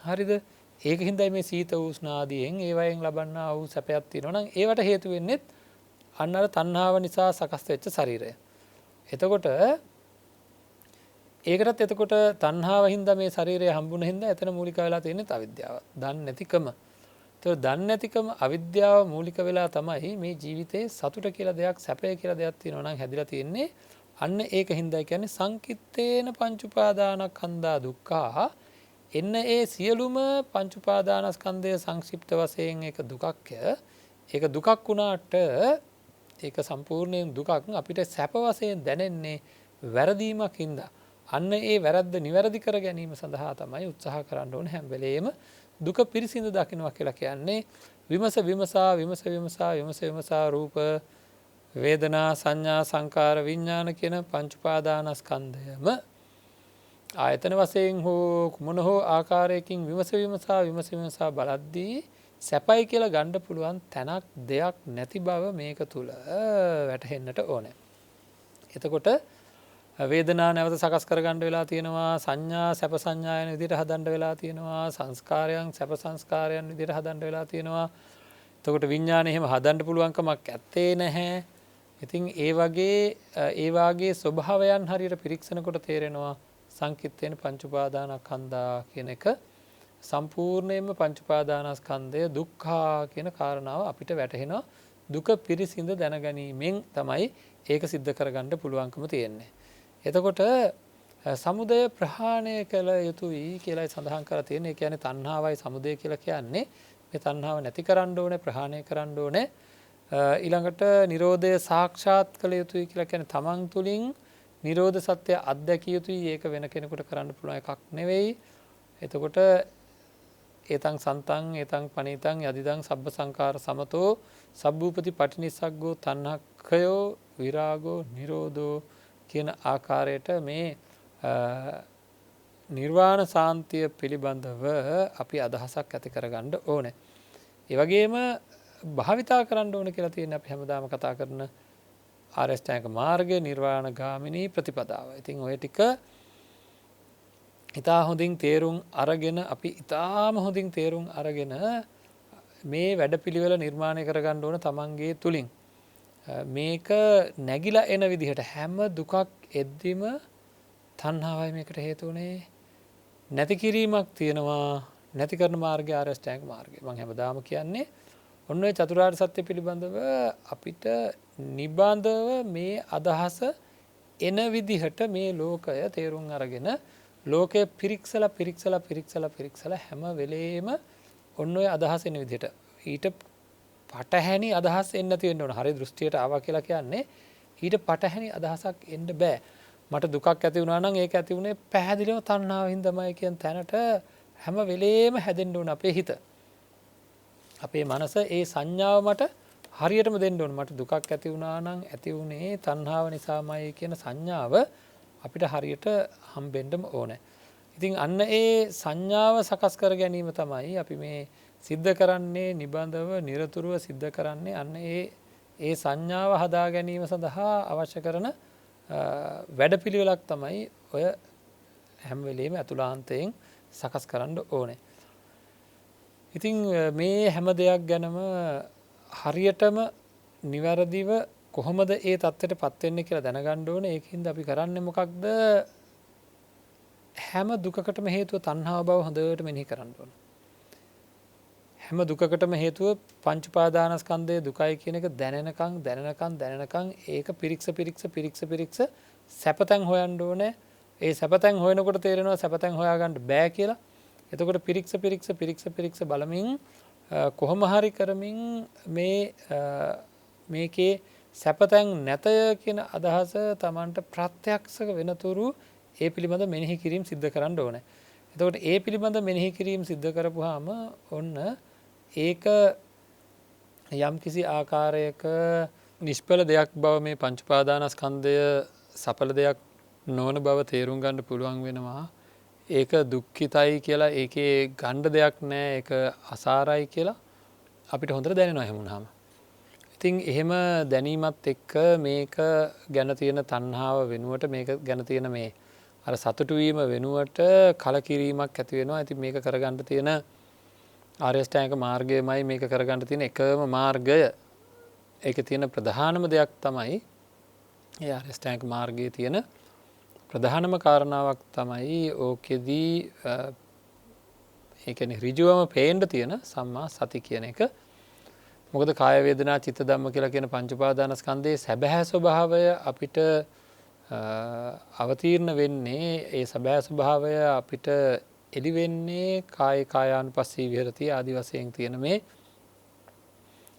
හරිද? ඒක හින්දායි මේ සීත උෂ්ණ ආදියෙන් ඒවයෙන් ලබන්නා වූ සැපයක් තියෙනවා නම් ඒවට හේතු වෙන්නේ අන්න අර තණ්හාව නිසා සකස් වෙච්ච ශරීරය. එතකොට ඒකටත් එතකොට තණ්හාව හින්දා මේ ශරීරය හම්බුන හින්දා එතන මූලික වෙලා තියෙන්නේ අවිද්‍යාව. දන්නේ නැතිකම. ඒතකොට දන්නේ නැතිකම අවිද්‍යාව මූලික වෙලා තමයි මේ ජීවිතේ සතුට කියලා දෙයක් සැපය කියලා දෙයක් තියෙනවා නම් හැදිලා තියෙන්නේ. අන්න ඒක හින්දා කියන්නේ සංකිට්ඨේන පංච උපාදානස්කන්ධා දුක්ඛා. එන්න ඒ සියලුම පංච උපාදානස්කන්ධය සංක්ෂිප්ත වශයෙන් ඒක දුකක්ය. ඒක දුකක් වුණාට ඒක සම්පූර්ණයෙන් දුකක් අපිට සැප වශයෙන් දැනෙන්නේ වැරදීමක් හින්දා. අන්න ඒ වැරද්ද නිවැරදි කර ගැනීම සඳහා තමයි උත්සාහ කරන්න ඕනේ හැම වෙලේම දුක පිරිසිඳ දකින්නවා කියලා කියන්නේ විමසා රූප වේදනා සංඥා සංකාර විඥාන කියන පංච උපාදානස්කන්ධයම ආයතන වශයෙන් හෝ කුමන හෝ ආකාරයකින් විමසා බලද්දී සැපයි කියලා ගන්න පුළුවන් තැනක් දෙයක් නැති බව මේක තුල වැටහෙන්නට ඕනේ. එතකොට වේදනා නැවත සකස් කරගන්න වෙලා තියෙනවා, සංඥා සැප සංඥා යන විදිහට හදන්න වෙලා තියෙනවා, සංස්කාරයන් සැප සංස්කාරයන් විදිහට හදන්න වෙලා තියෙනවා. එතකොට විඥානය එහෙම හදන්න පුළුවන්කමක් ඇත්තේ නැහැ. ඉතින් ඒ වාගේ ස්වභාවයන් හරියට පිරික්සනකොට තේරෙනවා සංකිට්ඨේන පංච උපාදානස්කන්ධා කියන එක සම්පූර්ණයෙන්ම පංච උපාදානස්කන්ධය දුක්ඛා කියන කාරණාව අපිට වැටහෙනවා. දුක පිරිසිඳ දැනගැනීමෙන් තමයි ඒක සිද්ධ කරගන්න පුළුවන්කම තියෙන්නේ. එතකොට සමුදය ප්‍රහාණය කළ යුතුයි කියලායි සඳහන් කරලා තියෙන්නේ. ඒ කියන්නේ තණ්හාවයි සමුදය කියලා කියන්නේ මේ තණ්හාව නැති කරන්න ඕනේ, ප්‍රහාණය කරන්න ඕනේ. ඊළඟට නිරෝධය සාක්ෂාත් කළ යුතුයි කියලා කියන්නේ තමන් තුළින් නිරෝධ සත්‍ය අත්දැකිය යුතුයි. ඒක වෙන කෙනෙකුට කරන්න පුළුවන් එකක් නෙවෙයි. එතකොට ඒතං සන්තං ඒතං පනීතං යදිදං සබ්බ සංකාර සමතෝ සබ්බූපති පටිනිස්සග්ගෝ තණ්හක්ඛයෝ විරාගෝ නිරෝධෝ කියන ආකාරයට මේ නිර්වාණ සාන්තිය පිළිබඳව අපි අදහසක් ඇති කරගන්න ඕනේ. ඒ වගේම භාවිතා කරන්න ඕනේ කියලා තියෙන අපි හැමදාම කතා කරන ආර්ය අෂ්ටාංගික මාර්ගය නිර්වාණ ගාමිනී ප්‍රතිපදාව. ඉතින් ඔය ටික ඉතා හොඳින් තේරුම් අරගෙන අපි ඉතාම හොඳින් තේරුම් අරගෙන මේ වැඩපිළිවෙල නිර්මාණය කරගන්න ඕන තමන්ගේ තුලින්. මේක නැగిලා එන විදිහට හැම දුකක් එද්දිම තණ්හාවයි මේකට හේතු වුණේ. නැති කිරීමක් තියෙනවා. නැති කරන මාර්ගය ආර්ය අෂ්ටාංගික මාර්ගය. මම හැමදාම කියන්නේ ඔන්න ඔය චතුරාර්ය සත්‍ය පිළිබඳව අපිට නිබඳව මේ අදහස එන විදිහට මේ ලෝකය තේරුම් අරගෙන ලෝකය පිරික්සලා හැම වෙලේම ඔන්න ඔය අදහස් එන විදිහට ඊට පටහැනි අදහස් එන්න නැති වෙන්න ඕන. හරි දෘෂ්ටියට ආවා කියලා කියන්නේ ඊට පටහැනි අදහසක් එන්න බෑ. මට දුකක් ඇති වුණා නම් ඒක ඇති වුණේ පැහැදිලිව තණ්හාවෙන් තමයි කියන තැනට හැම වෙලේම හැදෙන්න ඕන අපේ හිත. අපේ මනස ඒ සංඥාව මට හරියටම දෙන්න ඕන. මට දුකක් ඇති වුණා නම් ඇති වුණේ තණ්හාව නිසාමයි කියන සංඥාව අපිට හරියට හම්බෙන්නම ඕනේ. ඉතින් අන්න ඒ සංඥාව සකස් කර ගැනීම තමයි අපි මේ සිද්ධ කරන්නේ නිබඳව නිරතුරුව සිද්ධ කරන්නේ. අන්න ඒ සංඥාව හදා ගැනීම සඳහා අවශ්‍ය කරන වැඩපිළිවෙලක් තමයි ඔය හැම වෙලේම අතුලාන්තයෙන් සකස් කරන්න ඕනේ. ඉතින් මේ හැම දෙයක් ගැනම හරියටම නිවැරදිව කොහොමද ඒ தත්ත්වයට පත් වෙන්නේ කියලා දැනගන්න ඕනේ. ඒකින්ද අපි කරන්නේ මොකක්ද? හැම දුකකටම හේතුව තණ්හාව බව හොඳට මෙනෙහි කරන්න ඕන. හැම දුකකටම හේතුව පංච උපාදානස්කන්ධයේ දුකයි කියන එක දැනෙනකන් ඒක පිරික්ස සැපතෙන් හොයන්න ඕනේ. ඒ සැපතෙන් හොයනකොට තේරෙනවා සැපතෙන් හොයාගන්න බෑ කියලා. එතකොට පිරික්ස බලමින් කොහොම හරි කරමින් මේකේ සැපතෙන් නැතය කියන අදහස Tamanට ප්‍රත්‍යක්ෂ වෙනතුරු ඒ පිළිබඳ මෙනෙහි කිරීම සිද්ධ කරන්න ඕනේ. එතකොට ඒ පිළිබඳ මෙනෙහි කිරීම සිද්ධ කරපුවාම ඔන්න ඒක යම්කිසි ආකාරයක නිෂ්ඵල දෙයක් බව මේ පංච උපාදානස්කන්ධය සඵල දෙයක් නොවන බව තේරුම් ගන්න පුළුවන් වෙනවා. ඒක දුක්ඛිතයි කියලා ඒකේ ගණ්ඩ දෙයක් නෑ. ඒක අසාරයි කියලා අපිට හොඳට දැනෙනවා එහෙම වුණාම. ඉතින් එහෙම දැනීමත් එක්ක මේක ගැන තියෙන තණ්හාව වෙනුවට මේක ගැන තියෙන මේ අර සතුටු වීම වෙනුවට කලකිරීමක් ඇති වෙනවා. ඉතින් මේක කරගන්න තියෙන ආර්ය අෂ්ටාංගික මාර්ගයමයි මේක කරගන්න තියෙන එකම මාර්ගය. ඒකේ තියෙන ප්‍රධානම දෙයක් තමයි ඒ ආර්ය අෂ්ටාංගික මාර්ගයේ තියෙන ප්‍රධානම කාරණාවක් තමයි ඕකෙදී ඒ කියන්නේ ඍජුවම පේන්න තියෙන සම්මා සති කියන එක. මොකද කාය වේදනා චිත්ත ධම්ම කියලා කියන පංච උපාදානස්කන්ධයේ සැබෑ ස්වභාවය අපිට අවතීර්ණ වෙන්නේ ඒ සැබෑ ස්වභාවය අපිට එළි වෙන්නේ කායානුපස්සී විහෙරති ආදි වශයෙන් තියෙන මේ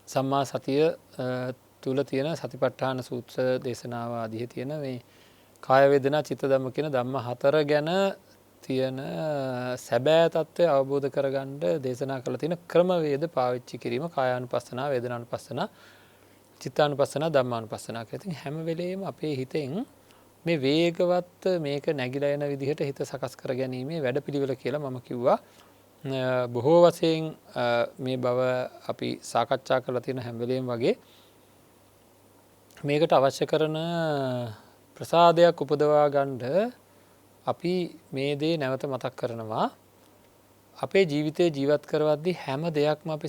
සම්මා සතිය තුල තියෙන සතිපට්ඨාන සූත්‍ර දේශනාව ආදී තියෙන මේ කාය වේදනා චිත්ත ධම්ම කියන ධම්ම හතර ගැන තියෙන සැබෑ තත්ත්වය අවබෝධ කරගන්න දේශනා කරලා තියෙන ක්‍රමවේද පාවිච්චි කිරීම කායානුපස්සනා වේදනානුපස්සනා චිත්තානුපස්සනා ධම්මානුපස්සනා කියලා. ඉතින් හැම වෙලේම අපේ හිතෙන් මේ වේගවත් මේක නැగిලා යන විදිහට හිත සකස් කර ගැනීමේ වැඩපිළිවෙල කියලා මම කිව්වා. බොහෝ වශයෙන් මේ බව අපි සාකච්ඡා කරලා තියෙන හැම වෙලේම වගේ මේකට අවශ්‍ය කරන ප්‍රසාදයක් උපදවා ගන්න අපි මේ දේ නැවත මතක් කරනවා. අපේ ජීවිතේ ජීවත් කරවද්දී හැම දෙයක්ම අපි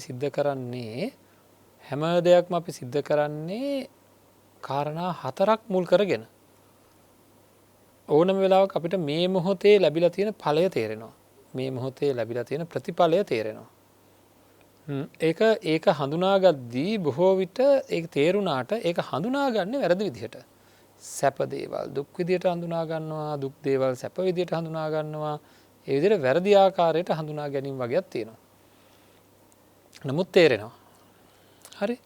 සිද්ධ කරන්නේ කාරණා හතරක් මුල් කරගෙන. ඕනම වෙලාවක අපිට මේ මොහොතේ ලැබිලා තියෙන ඵලය තේරෙනවා. මේ මොහොතේ ලැබිලා තියෙන ප්‍රතිඵලය තේරෙනවා. ඒක හඳුනාගද්දී බොහෝ විට ඒක තේරුණාට ඒක හඳුනාගන්නේ වැරදි විදිහට. සැප දේවල් දුක් විදිහට හඳුනා ගන්නවා, දුක් දේවල් සැප විදිහට හඳුනා ගන්නවා. ඒ විදිහට වැරදි ආකාරයට හඳුනා ගැනීම වගේක් තියෙනවා. නමුත් තේරෙනවා. හරි.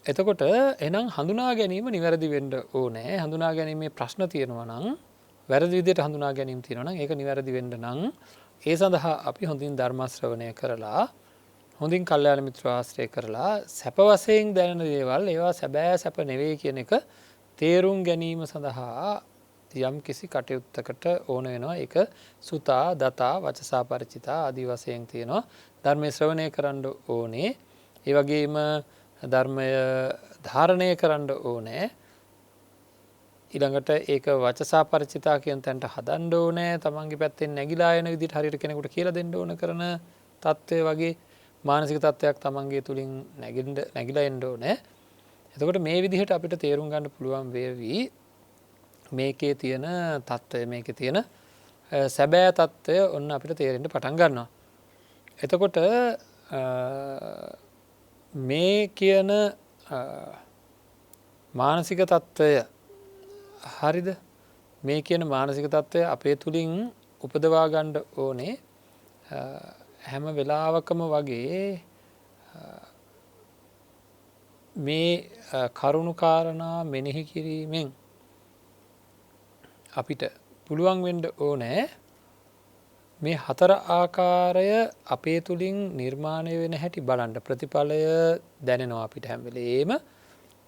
එතකොට එහෙනම් හඳුනා ගැනීම නිවැරදි වෙන්න ඕනේ. හඳුනා ගැනීමේ ප්‍රශ්න තියෙනවා නම් වැරදි විදිහට හඳුනා ගැනීම තියෙනවා නම් ඒක නිවැරදි වෙන්න නම් ඒ සඳහා අපි හොඳින් ධර්ම ශ්‍රවණය කරලා හොඳින් කල්යාණ මිත්‍ර ආශ්‍රය කරලා සැප වශයෙන් දැනෙන දේවල් ඒවා සැබෑ සැප නෙවෙයි කියන එක තේරුම් ගැනීම සඳහා යම් කිසි කටයුත්තකට ඕන වෙනවා. ඒක සුතා දතා වචසා පරිචිතා ආදී වශයෙන් තියෙනවා. ධර්මයේ ශ්‍රවණය කරන්න ඕනේ. ඒ වගේම ධර්මය ධාරණය කරන්න ඕනේ. ඊළඟට ඒක වචසා පරිචිතා කියන තැනට හදන්න ඕනේ. තමන්ගේ පැත්තෙන් නැగిලා යන විදිහට හරියට කෙනෙකුට කියලා දෙන්න ඕන කරන தත්ත්වය වගේ මානසික තත්ත්වයක් තමන්ගේ තුලින් නැగిලා එන්න ඕනේ. එතකොට මේ විදිහට අපිට තේරුම් ගන්න පුළුවන් වේවි මේකේ තියෙන தත්ත්වය, මේකේ තියෙන සැබෑ தත්ත්වය ඔන්න අපිට තේරෙන්න පටන් ගන්නවා. එතකොට මේ කියන මානසික තත්ත්වය හරිද? මේ කියන මානසික තත්ත්වය අපේ තුලින් උපදවා ගන්න ඕනේ හැම වෙලාවකම වගේ මේ කරුණු කාරණා මෙනෙහි කිරීමෙන් අපිට පුළුවන් වෙන්න ඕනේ මේ හතර ආකාරය අපේ තුලින් නිර්මාණය වෙන හැටි බලන්න. ප්‍රතිඵලය දැනෙනවා අපිට හැම වෙලේම.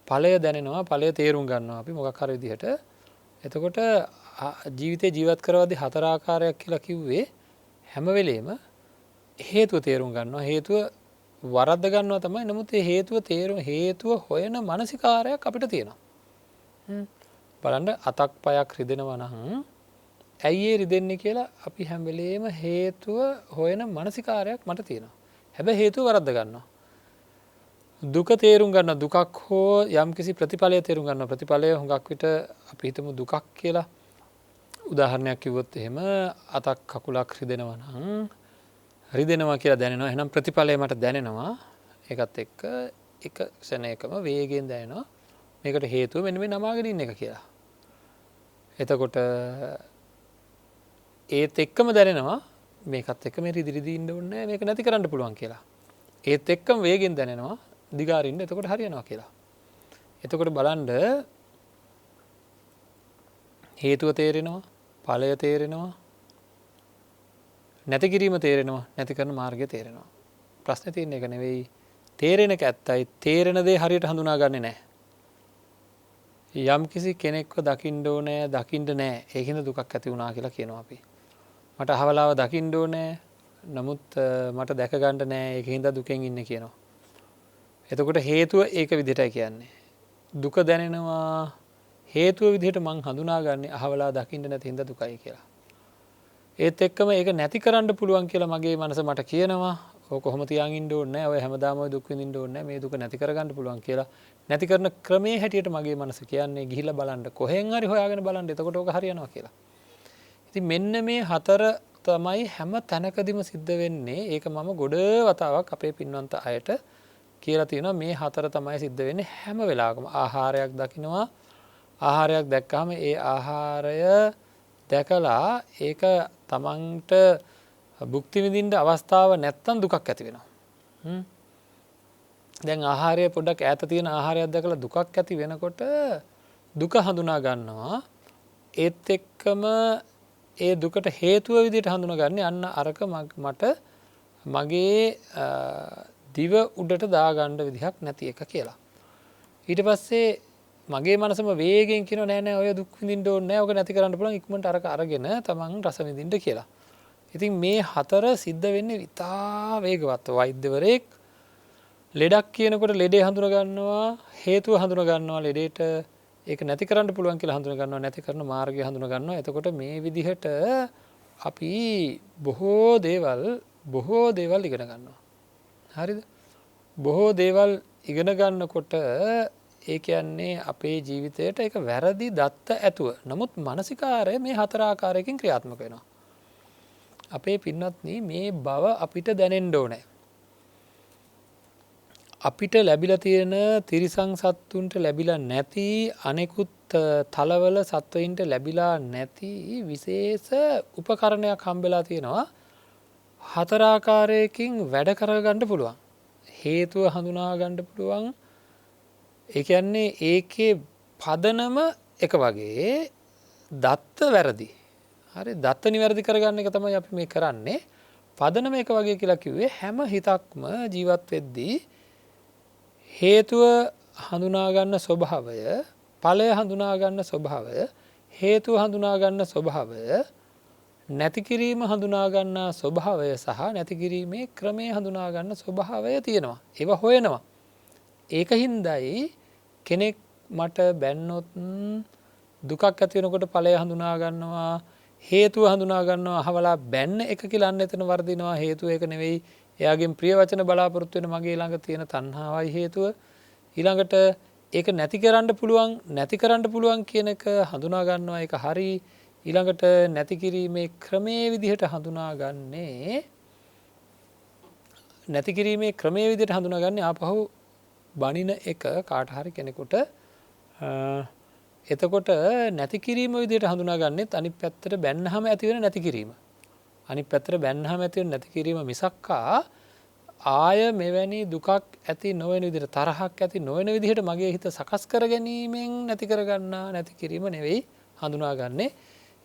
ඵලය දැනෙනවා, ඵලය තේරුම් ගන්නවා අපි මොකක් හරි විදිහට. එතකොට ජීවිතේ ජීවත් කරවද්දී හතර ආකාරයක් කියලා කිව්වේ හැම වෙලේම හේතුව තේරුම් ගන්නවා, හේතුව වරද්ද ගන්නවා තමයි. නමුත් ඒ හේතුව හොයන මානසිකාරයක් අපිට තියෙනවා. බලන්න අතක් පයක් රිදෙනවා නම් ඇයි ඒ රිදෙන්නේ කියලා අපි හැම වෙලේම හේතුව හොයන මානසිකාරයක් මට තියෙනවා. හැබැයි හේතුව වරද්ද ගන්නවා. දුක තේරුම් ගන්න, දුකක් හෝ යම්කිසි ප්‍රතිඵලය තේරුම් ගන්න. ප්‍රතිඵලය හුඟක් විට අපි හිතමු දුකක් කියලා. උදාහරණයක් කිව්වොත් එහෙම අතක් කකුලක් රිදෙනවා නම් රිදෙනවා කියලා දැනෙනවා. එහෙනම් ප්‍රතිඵලය මට දැනෙනවා. ඒකත් එක්ක එක ක්ෂණයකම වේගයෙන් දැනෙනවා. මේකට හේතුව මෙන්න මේ නමාගෙන ඉන්න එක කියලා. එතකොට ඒත් එක්කම දැනෙනවා මේකත් එක්ක මේ රිදි ඉන්න ඕනේ මේක නැති කරන්න පුළුවන් කියලා. ඒත් එක්කම වේගෙන් දැනෙනවා දිගාරින්න එතකොට හරියනවා කියලා. එතකොට බලන්න හේතුව තේරෙනවා, ඵලය තේරෙනවා, නැති කිරීම තේරෙනවා, නැති කරන මාර්ගය තේරෙනවා. ප්‍රශ්නේ තියෙන එක නෙවෙයි. තේරෙන එක ඇත්තයි, තේරෙන දේ හරියට හඳුනාගන්නේ නැහැ. යම් කිසි කෙනෙක්ව දකින්න ඕනේ, දකින්න නැහැ. ඒකින්ද දුකක් ඇති වුණා කියලා කියනවා අපි. මට අහවලාව දකින්න ඕනේ, නමුත් මට දැක ගන්න නැහැ. ඒකින්ද දුකෙන් ඉන්නේ කියනවා. එතකොට හේතුව ඒක විදිහටයි කියන්නේ. දුක දැනෙනවා හේතුව විදිහට මං හඳුනාගන්නේ අහවලා දකින්න නැති හින්දා දුකයි කියලා. ඒත් එක්කම ඒක නැති කරන්න පුළුවන් කියලා මගේ මනස මට කියනවා. ඔය කොහොම තියාගෙන ඉන්න ඕනේ නැහැ. ඔය හැමදාම ඔය දුක් විඳින්න ඕනේ නැහැ. මේ දුක නැති කරගන්න පුළුවන් කියලා. නැති කරන ක්‍රමයේ හැටියට මගේ මනස කියන්නේ ගිහිල්ලා බලන්න. කොහෙන් හරි හොයාගෙන බලන්න. එතකොට ඕක හරියනවා කියලා. ඉතින් මෙන්න මේ හතර තමයි හැම තැනකදීම සිද්ධ වෙන්නේ. ඒක මම ගොඩ වතාවක් අපේ පින්වන්ත අයට කියලා තියෙනවා. මේ හතර තමයි සිද්ධ වෙන්නේ හැම වෙලාවකම. ආහාරයක් දකින්නවා. ආහාරයක් දැක්කම ඒ ආහාරය දැකලා ඒක තමන්ට භුක්ති විඳින්න අවස්ථාව නැත්තම් දුකක් ඇති වෙනවා. දැන් ආහාරය පොඩ්ඩක් ඈත තියෙන ආහාරයක් දැකලා දුකක් ඇති වෙනකොට දුක හඳුනා ගන්නවා. ඒත් එක්කම ඒ දුකට හේතුව විදිහට හඳුනාගන්නේ අන්න අරක මට මගේ දිව උඩට දාගන්න විදිහක් නැති එක කියලා. ඊට පස්සේ මගේ මනසම වේගෙන් කියනවා නෑ නෑ ඔය දුක් විඳින්න ඕනේ නෑ. ඔක නැති කරන්න පුළුවන් ඉක්මනට අරක අරගෙන තමන් රස විඳින්න කියලා. ඉතින් මේ හතර සිද්ධ වෙන්නේ ඉතා වේගවත්. වෛද්‍යවරයෙක් ලෙඩක් කියනකොට ලෙඩේ හඳුනා ගන්නවා, හේතුව හඳුනා ගන්නවා ලෙඩේට. ඒක නැති කරන්න පුළුවන් කියලා හඳුනා ගන්නවා, නැති කරන මාර්ගය හඳුනා ගන්නවා. එතකොට මේ විදිහට අපි බොහෝ දේවල් ඉගෙන ගන්නවා. හරිද? බොහෝ දේවල් ඉගෙන ගන්නකොට ඒ කියන්නේ අපේ ජීවිතයට ඒක වැරදි දත්ත ඇතුව. නමුත් මානසිකාරය මේ හතර ආකාරයකින් ක්‍රියාත්මක වෙනවා. අපේ පින්වත්නි මේ බව අපිට දැනෙන්න ඕනේ. අපිට ලැබිලා තියෙන තිරිසන් සත්තුන්ට ලැබිලා නැති අනෙකුත් තලවල සත්වයින්ට ලැබිලා නැති විශේෂ උපකරණයක් හම්බෙලා තියෙනවා. හතර ආකාරයකින් වැඩ කරගන්න පුළුවන්. හේතුව හඳුනා ගන්න පුළුවන්. ඒ කියන්නේ ඒකේ පදනම එක වගේ දත්ත වැරදි. හරි දත්ත නිවැරදි කරගන්න එක තමයි අපි මේ කරන්නේ. පදනම එක වගේ කියලා කිව්වේ හැම හිතක්ම ජීවත් වෙද්දී හේතුව හඳුනා ගන්න ස්වභාවය, ඵලය හඳුනා ගන්න ස්වභාවය, හේතුව හඳුනා ගන්න ස්වභාවය, නැති කිරීම හඳුනා ගන්න ස්වභාවය සහ නැති කිරීමේ ක්‍රමය හඳුනා ගන්න ස්වභාවය තියෙනවා. ඒවා හොයනවා. ඒකින්දයි කෙනෙක් මට බැන්නොත් දුකක් ඇති වෙනකොට ඵලය හඳුනා ගන්නවා, හේතුව හඳුනා ගන්නවා, අහවලා බැන්න එක කියලා අන්න එතන වර්ධිනවා. හේතුව ඒක නෙවෙයි. එයාගෙන් ප්‍රිය වචන බලාපොරොත්තු වෙන මගේ ළඟ තියෙන තණ්හාවයි හේතුව. ඊළඟට ඒක නැති කරන්න පුළුවන් කියන එක හඳුනා ගන්නවා. ඒක හරි. ඊළඟට නැති කිරීමේ ක්‍රමයේ විදිහට හඳුනාගන්නේ ආපහු බණින එක කාට හරි කෙනෙකුට. එතකොට නැති කිරීම විදිහට හඳුනාගන්නෙත් අනිත් පැත්තට බැන්නහම ඇති වෙන නැති කිරීම. අනිත් පැත්තට බැන්නහම ඇති වෙන නැති කිරීම මිසක්කා ආය මෙවැනි දුකක් ඇති නොවන විදිහට, තරහක් ඇති නොවන විදිහට මගේ හිත සකස් කර ගැනීමෙන් නැති කරගන්නා නැති කිරීම නෙවෙයි හඳුනාගන්නේ.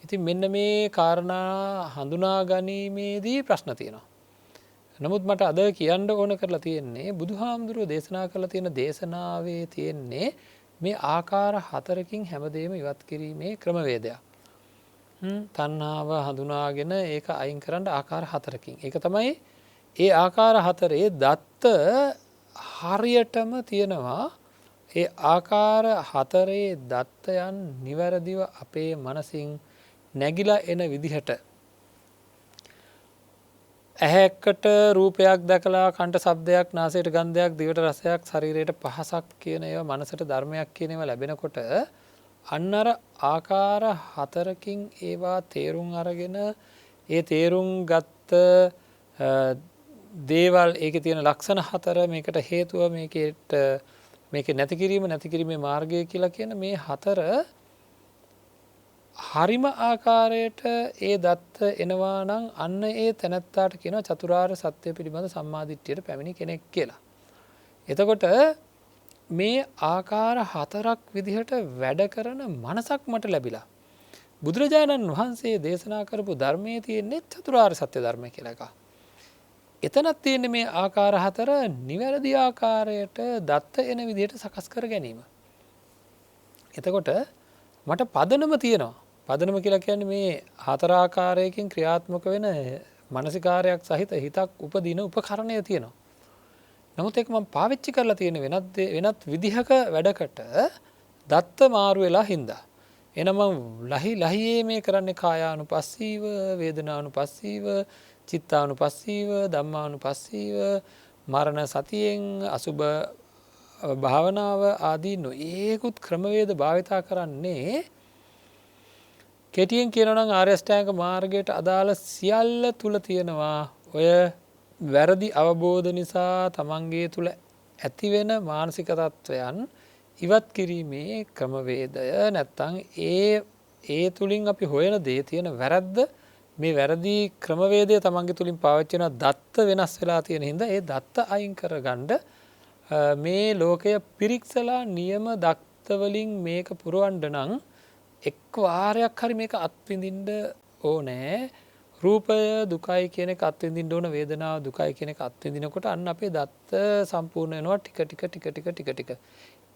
ඉතින් මෙන්න මේ කාරණා හඳුනා ගැනීමේදී ප්‍රශ්න තියෙනවා. නමුත් මට අද කියන්න ඕන කරලා තියෙන්නේ බුදුහාමුදුරුවෝ දේශනා කරලා තියෙන දේශනාවේ තියෙන්නේ මේ ආකාර 4කින් හැමදේම ඉවත් කිරීමේ ක්‍රමවේදයක්. තණ්හාව හඳුනාගෙන ඒක අයින් කරන්න ආකාර 4කින්. ඒක තමයි ඒ ආකාර 4 දත්ත හරියටම තියෙනවා. ඒ ආකාර 4 දත්තයන් නිවැරදිව අපේ මනසින් නැగిලා එන විදිහට ඇහැකට රූපයක් දැකලා, කන්ට ශබ්දයක්, නාසයට ගන්ධයක්, දිවට රසයක්, ශරීරයට පහසක් කියන ඒවා, මනසට ධර්මයක් කියන ඒවා ලැබෙනකොට අන්න අර ආකාර 4කින් ඒවා තේරුම් අරගෙන ඒ තේරුම් ගත්ත දේවල්, ඒකේ තියෙන ලක්ෂණ 4, මේකට හේතුව, මේකේ නැති කිරීමේ මාර්ගය කියලා කියන මේ 4 හරිම ආකාරයට ඒ දත්ත එනවා නම් අන්න ඒ තැනැත්තාට කියනවා චතුරාර්ය සත්‍ය පිළිබඳ සම්මාදිට්ඨියට පැමිණි කෙනෙක් කියලා. එතකොට මේ ආකාර 4ක් විදිහට වැඩ කරන මනසක් මට ලැබිලා. බුදුරජාණන් වහන්සේ දේශනා කරපු ධර්මයේ තියෙන්නේ චතුරාර්ය සත්‍ය ධර්මය කියලා එකක්. එතනත් තියෙන්නේ මේ ආකාර 4 නිවැරදි ආකාරයට දත්ත එන විදිහට සකස් කර ගැනීම. එතකොට මට පදනම තියෙනවා. පදනම කියලා කියන්නේ මේ 4 ආකාරයකින් ක්‍රියාත්මක වෙන මානසිකාරයක් සහිත හිතක් උපදින උපකරණය තියෙනවා. නමුත් ඒක මම පාවිච්චි කරලා තියෙන වෙනත් විදිහක වැඩකට දත්ත මාරු වෙලා හින්දා. එහෙනම් ලහියේ මේ කරන්නේ කායානුපස්සීව, වේදනානුපස්සීව, චිත්තානුපස්සීව, ධම්මානුපස්සීව, මරණ සතියෙන්, අසුබ භාවනාව ආදී නොඒකුත් ක්‍රමවේද භාවිතා කරන්නේ කෙටියෙන් කියනවා නම් ආර්ය අෂ්ටාංග මාර්ගයට අදාළ සියල්ල තුල තියෙනවා ඔය වැරදි අවබෝධ නිසා තමන්ගේ තුල ඇතිවෙන මානසික තත්වයන් ඉවත් කිරීමේ ක්‍රමවේදය. නැත්තම් ඒ තුලින් අපි හොයන දේ තියෙන වැරද්ද, මේ වැරදි ක්‍රමවේදය තමන්ගේ තුලින් පාවිච්චි කරන දත්ත වෙනස් වෙලා තියෙන හින්දා ඒ දත්ත අයින් කරගන්න මේ ලෝකය පිරික්සලා නියම දක්තවලින් මේක පුරවන්න නම් එක් වාරයක් හරි මේක අත්විඳින්න ඕනේ. රූපය දුකයි කියන එක අත්විඳින්න ඕන, වේදනාව දුකයි කියන එක අත්විඳිනකොට අන්න අපේ දත්ත සම්පූර්ණ වෙනවා ටික.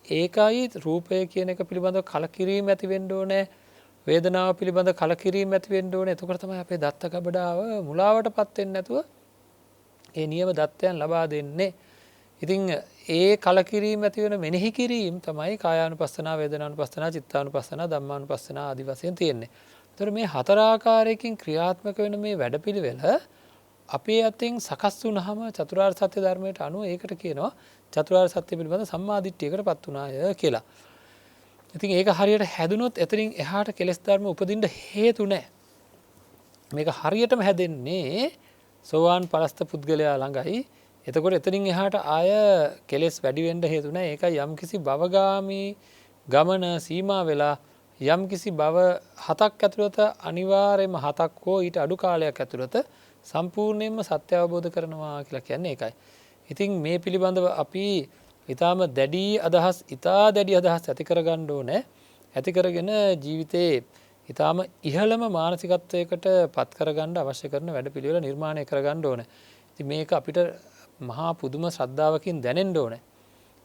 ඒකයි රූපය කියන එක පිළිබඳව කලකිරීම ඇති වෙන්න ඕනේ, වේදනාව පිළිබඳ කලකිරීම ඇති වෙන්න ඕනේ. එතකොට තමයි අපේ දත්ත කබඩාව මුලාවටපත් වෙන්නේ නැතුව ඒ නියම දත්තයන් ලබා දෙන්නේ. ඉතින් ඒ කලකිරීම ඇති වෙන මෙනෙහි කිරීම තමයි කායානුපස්සනා, වේදනානුපස්සනා, චිත්තානුපස්සනා, ධම්මානුපස්සනා ආදී වශයෙන් තියෙන්නේ. ඒතර මේ 4 ආකාරයකින් ක්‍රියාත්මක වෙන මේ වැඩපිළිවෙල අපේ අතින් සකස් වුණාම චතුරාර්ය සත්‍ය ධර්මයට අනුව ඒකට කියනවා චතුරාර්ය සත්‍ය පිළිබඳ සම්මාදිට්ඨියකටපත් වුණාය කියලා. ඉතින් ඒක හරියට හැදුනොත් එතනින් එහාට කෙලෙස් ධර්ම උපදින්න හේතු නැහැ. මේක හරියටම හැදෙන්නේ සෝවාන් පරස්ත පුද්ගලයා ළඟයි. එතකොට එතනින් එහාට ආය කෙලෙස් වැඩි වෙන්න හේතු නැහැ. ඒකයි යම්කිසි භවගාමී ගමන සීමා වෙලා යම්කිසි භව 7ක් ඇතුළත අනිවාර්යයෙන්ම 7ක් හෝ ඊට අඩු කාලයක් ඇතුළත සම්පූර්ණයෙන්ම සත්‍ය අවබෝධ කරනවා කියලා කියන්නේ ඒකයි. ඉතින් මේ පිළිබඳව අපි ඊටාම දැඩි අදහස් ඇති කරගන්න ඕනේ. ඇති කරගෙන ජීවිතේ ඊටාම ඉහළම මානසිකත්වයකට පත් කරගන්න අවශ්‍ය කරන වැඩපිළිවෙල නිර්මාණය කරගන්න ඕනේ. ඉතින් මේක අපිට මහා පුදුම ශ්‍රද්ධාවකින් දැනෙන්න ඕනේ.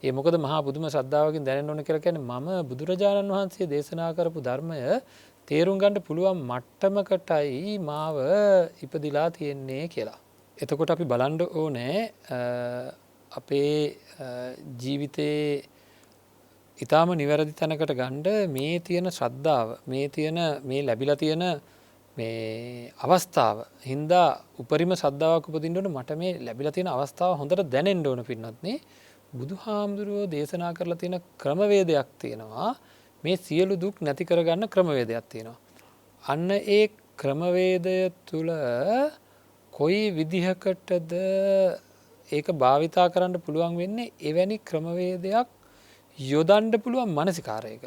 ඒ මොකද මහා පුදුම ශ්‍රද්ධාවකින් දැනෙන්න ඕනේ කියලා කියන්නේ මම බුදුරජාණන් වහන්සේ දේශනා කරපු ධර්මය තේරුම් ගන්න පුළුවන් මට්ටමකටයි මාව ඉපදිලා තියෙන්නේ කියලා. එතකොට අපි බලන්න ඕනේ අපේ ජීවිතේ ඊටාම නිවැරදි තැනකට ගන්න මේ තියෙන ශ්‍රද්ධාව මේ තියෙන මේ ලැබිලා තියෙන මේ අවස්ථාව හින්දා උපරිම ශ්‍රද්ධාවක් උපදින්න ඕන මට මේ ලැබිලා තියෙන අවස්ථාව හොඳට දැනෙන්න ඕන පින්වත්නි බුදුහාමුදුරුවෝ දේශනා කරලා තියෙන ක්‍රමවේදයක් තියෙනවා මේ සියලු දුක් නැති කරගන්න ක්‍රමවේදයක් තියෙනවා අන්න ඒ ක්‍රමවේදය තුල කොයි විදිහකටද ඒක භාවිතා කරන්න පුළුවන් වෙන්නේ එවැනි ක්‍රමවේදයක් යොදන්න පුළුවන් මානසිකාරයක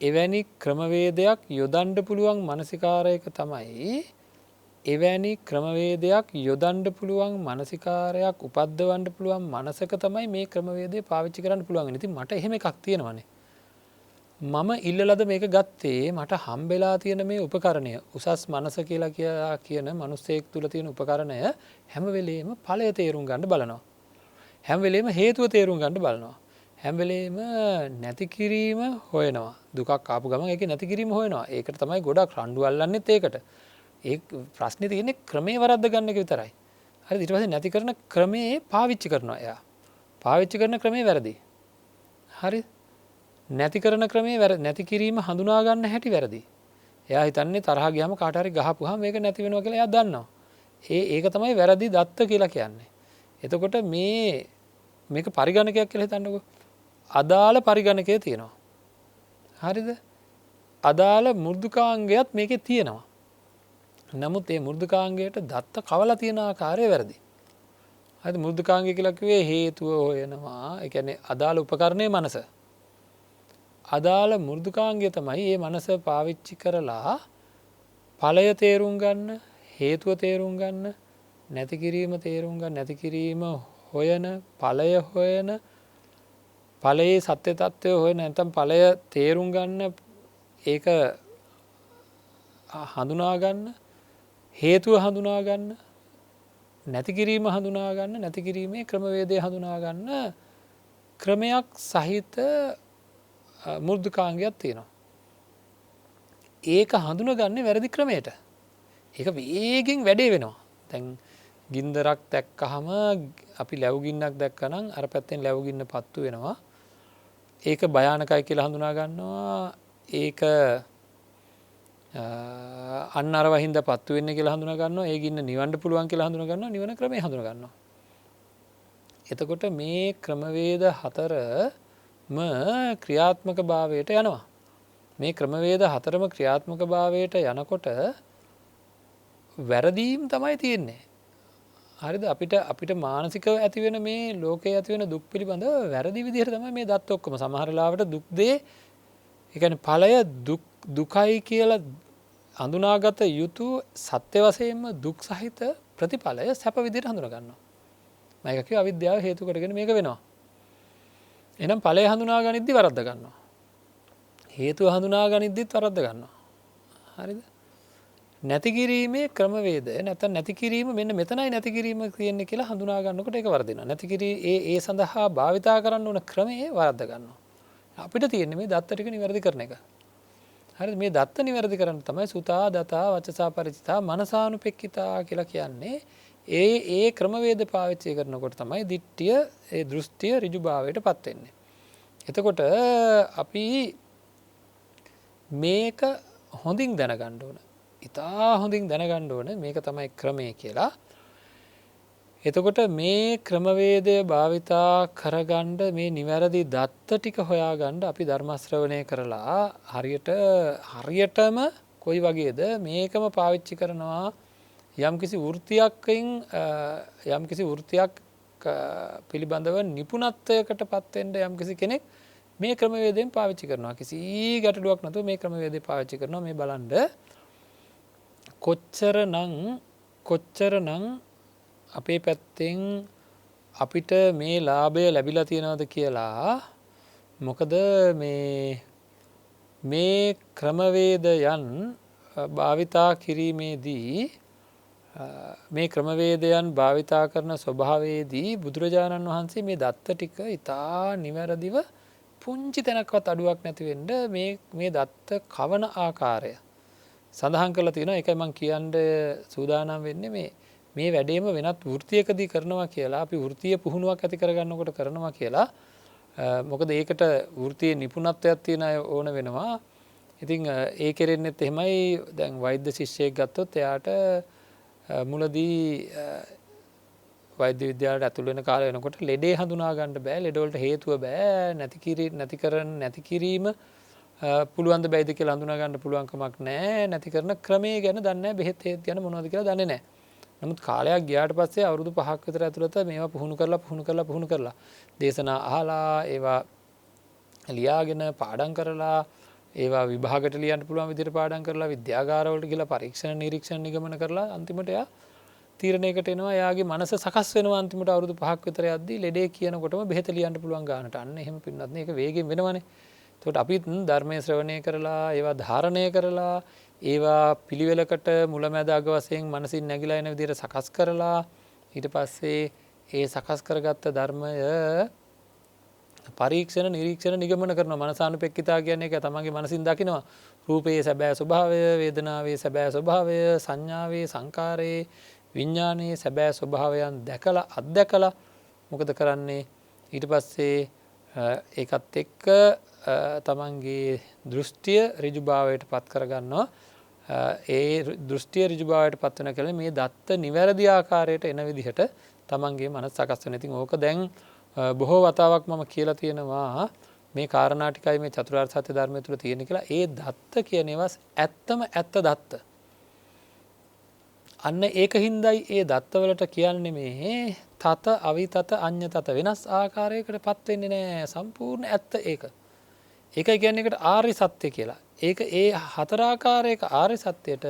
එවැනි ක්‍රමවේදයක් යොදන්න පුළුවන් මානසිකාරයක තමයි එවැනි ක්‍රමවේදයක් යොදන්න පුළුවන් මානසිකාරයක් උපද්දවන්න පුළුවන් මනසක තමයි මේ ක්‍රමවේදය පාවිච්චි කරන්න පුළුවන්. ඉතින් මට එහෙම එකක් තියෙනවානේ. මම ඉල්ලලද මේක ගත්තේ මට හම්බෙලා තියෙන මේ උපකරණය උසස් මනස කියලා කියන මිනිස්සෙක් තුල තියෙන උපකරණය හැම වෙලෙම ඵලය තේරුම් ගන්න බලනවා. හැම වෙලෙම හේතුව තේරුම් ගන්න බලනවා. හැම වෙලේම නැති කිරීම හොයනවා. දුකක් ආපු ගමන් ඒකේ නැති කිරීම හොයනවා. ඒකට තමයි ගොඩක් රණ්ඩු අල්ලන්නෙත් ඒකට. ඒ ප්‍රශ්නේ තියෙන්නේ ක්‍රමේ වරද්ද ගන්න එක විතරයි. හරිද? ඊට පස්සේ නැති කරන ක්‍රමේ පාවිච්චි කරනවා එයා. පාවිච්චි කරන ක්‍රමේ වැරදි. හරිද? නැති කරන ක්‍රමේ නැති කිරීම හඳුනා ගන්න හැටි වැරදි. එයා හිතන්නේ තරහ ගියාම කාට හරි ගහපුවාම මේක නැති වෙනවා කියලා එයා දන්නවා. ඒක තමයි වැරදි දත්ත කියලා කියන්නේ. එතකොට මේක පරිගණකයක් කියලා හිතන්නකෝ. අදාළ පරිගණකය තියෙනවා. හරිද? අදාළ මෘදුකාංගයත් මේකේ තියෙනවා. නමුත් මේ මෘදුකාංගයට දත්ත කවලා තියෙන ආකාරය වැරදි. හරිද? මෘදුකාංගය කියලා කිව්වේ හේතුව හොයනවා. ඒ කියන්නේ අදාළ උපකරණයේ මනස. අදාළ මෘදුකාංගය තමයි මේ මනස පාවිච්චි කරලා ඵලය තේරුම් ගන්න, හේතුව තේරුම් ගන්න, නැති කිරීම තේරුම් ගන්න, නැති කිරීම හොයන, ඵලය හොයන ඵලයේ සත්‍ය తත්වය හොයන නැත්නම් ඵලය තේරුම් ගන්න ඒක හඳුනා ගන්න හේතුව හඳුනා ගන්න නැති කිරීම හඳුනා ගන්න නැති කිරීමේ ක්‍රමවේදය හඳුනා ගන්න ක්‍රමයක් සහිත මෘදුකාංගයක් තියෙනවා. ඒක හඳුනගන්නේ වැරදි ක්‍රමයට. ඒක වේගෙන් වැඩේ වෙනවා. දැන් ගින්දරක් දැක්කහම අපි ලැබුගින්නක් දැක්කනම් අර පැත්තෙන් ලැබුගින්න පත්තු වෙනවා. ඒක භයානකයි කියලා හඳුනා ගන්නවා. ඒක අන්න අර වහින්ද පත්තු වෙන්නේ කියලා හඳුනා ගන්නවා. ඒ ගින්න නිවන්න පුළුවන් කියලා හඳුනා ගන්නවා. නිවන ක්‍රමය හඳුනා ගන්නවා. එතකොට මේ ක්‍රමවේද හතරම ක්‍රියාත්මක භාවයට යනවා. මේ ක්‍රමවේද හතරම ක්‍රියාත්මක භාවයට යනකොට වැරදීම් තමයි තියෙන්නේ. හරිද? අපිට මානසිකව ඇති වෙන මේ ලෝකයේ ඇති වෙන දුක් පිළිබඳව වැරදි විදිහට තමයි මේ දත් ඔක්කොම සමහර වෙලාවට දුක් දේ ඒ කියන්නේ ඵලය දුකයි කියලා හඳුනාගත යුතු සත්‍ය වශයෙන්ම දුක් සහිත ප්‍රතිඵලය සැප විදිහට හඳුනා ගන්නවා. මම ඒක කිව්ව අවිද්‍යාව හේතු කොටගෙන මේක වෙනවා. එහෙනම් ඵලය හඳුනා ගනිද්දි වරද්ද ගන්නවා. හේතුව හඳුනා ගනිද්දිත් වරද්ද ගන්නවා. හරිද? නැති කිරීමේ ක්‍රමවේදය නැත්නම් නැති කිරීම මෙන්න මෙතනයි නැති කිරීම කියන්නේ කියලා හඳුනා ගන්නකොට ඒක වරදිනවා. නැති කිරී ඒ සඳහා භාවිතා කරන්න ඕන ක්‍රමයේ වරද්ද ගන්නවා. අපිට තියෙන්නේ මේ දත්ත ටික නිවැරදි කරන එක. හරිද? මේ දත්ත නිවැරදි කරන්න තමයි සුතා දතා වචසා පරිචිතා මනසානුපෙක්කිතා කියලා කියන්නේ. ඒ ක්‍රමවේද පාවිච්චි කරනකොට තමයි දිට්ඨිය ඒ දෘෂ්ටිය ඍජුභාවයටපත් වෙන්නේ. එතකොට අපි මේක හොඳින් දැනගන්න ඕන. ඉතා හොඳින් දැනගන්න ඕන මේක තමයි ක්‍රමය කියලා. එතකොට මේ ක්‍රමවේදය භාවිතා කරගන්න මේ නිවැරදි දත්ත ටික හොයාගන්න අපි ධර්ම ශ්‍රවණය කරලා හරියටම කොයි වගේද මේකම පාවිච්චි කරනවා යම්කිසි වෘත්තියක් පිළිබඳව නිපුණත්වයකටපත් වෙන්න යම්කිසි කෙනෙක් මේ ක්‍රමවේදයෙන් පාවිච්චි කරනවා. කිසි ගැටලුවක් නැතුව මේ ක්‍රමවේදය පාවිච්චි කරනවා. මේ බලන්න කොච්චරනම් අපේ පැත්තෙන් අපිට මේ ලාභය ලැබිලා තියෙනවද කියලා. මොකද මේ ක්‍රමවේදයන් භාවිතා කිරීමේදී මේ ක්‍රමවේදයන් භාවිතා කරන ස්වභාවයේදී බුදුරජාණන් වහන්සේ මේ දත්ත ටික ඉතා නිවැරදිව පුංචි තැනක්වත් අඩුවක් නැති වෙන්න මේ දත්ත කවන ආකාරය සඳහන් කරලා තියෙනවා. ඒකයි මම කියන්න සූදානම් වෙන්නේ මේ වැඩේම වෙනත් වෘත්තියකදී කරනවා කියලා අපි වෘත්තීය පුහුණුවක් ඇති කරගන්නකොට කරනවා කියලා මොකද ඒකට වෘත්තීය නිපුණත්වයක් තියෙන අය ඕන වෙනවා. ඉතින් ඒ කෙරෙන්නෙත් එහෙමයි. දැන් වෛද්‍ය ශිෂ්‍යයෙක් ගත්තොත් එයාට මුලදී වෛද්‍ය විද්‍යාලයට ඇතුල් වෙන කාලය වෙනකොට ලෙඩේ හඳුනා ගන්න බෑ. ලෙඩ වලට හේතුව බෑ. නැති කිරීම පුළුවන් ද බැයිද කියලා හඳුනා ගන්න පුළුවන් කමක් නැහැ. නැති කරන ක්‍රමයේ ගැන දන්නේ නැහැ. බෙහෙත් හේත් ගැන මොනවද කියලා දන්නේ නැහැ. නමුත් කාලයක් ගියාට පස්සේ අවුරුදු 5ක් විතර ඇතුළත මේවා පුහුණු කරලා දේශනා අහලා ඒවා ලියාගෙන පාඩම් කරලා ඒවා විභාගයට ලියන්න පුළුවන් විදිහට පාඩම් කරලා විද්‍යාගාරවලට ගිහලා පරීක්ෂණ නිරීක්ෂණ නිගමන කරලා අන්තිමට එයා තීරණයකට එනවා. එයාගේ මනස සකස් වෙනවා. අන්තිමට අවුරුදු 5ක් විතර යද්දී ලෙඩේ කියනකොටම බෙහෙත ලියන්න පුළුවන් ගානට. අන්න එහෙම පින්නත් නේ. ඒක වේගෙන් වෙනවනේ. එතකොට අපිත් ධර්මයේ ශ්‍රවණය කරලා ඒවා ධාරණය කරලා ඒවා පිළිවෙලකට මුලැමැද අග වශයෙන් මනසින් නැగిලා එන විදිහට සකස් කරලා ඊට පස්සේ ඒ සකස් කරගත්ත ධර්මය පරීක්ෂණ නිරීක්ෂණ නිගමන කරනවා. මනසානුපෙක්කිතා කියන්නේ ඒක තමන්ගේ මනසින් දකිනවා. රූපයේ සැබෑ ස්වභාවය, වේදනාවේ සැබෑ ස්වභාවය, සංඥාවේ, සංකාරයේ, විඥානයේ සැබෑ ස්වභාවයන් දැකලා අත්දැකලා මොකද කරන්නේ? ඊට පස්සේ ඒකත් එක්ක තමන්ගේ දෘෂ්ටිය ඍජුභාවයට පත් කරගන්නවා. ඒ දෘෂ්ටිය ඍජුභාවයට පත් වෙන කල මේ දත්ත නිවැරදි ආකාරයට එන විදිහට තමන්ගේ මනස සකස් වෙනවා. ඉතින් ඕක දැන් බොහෝ වතාවක් මම කියලා තියෙනවා මේ කාරණා ටිකයි මේ චතුරාර්ය සත්‍ය ධර්මය තුළ තියෙන කියලා. ඒ දත්ත කියන ඒවා ඇත්තම ඇත්ත දත්ත. අන්න ඒකින්දයි ඒ දත්තවලට කියන්නේ මේ තත අවිතත අඤ්ඤතත වෙනස් ආකාරයකට පත් වෙන්නේ නැහැ. සම්පූර්ණ ඇත්ත ඒක. ඒකයි කියන්නේ ඒකට ආර්ය සත්‍ය කියලා. ඒක ඒ හතර ආකාරයක ආර්ය සත්‍යයට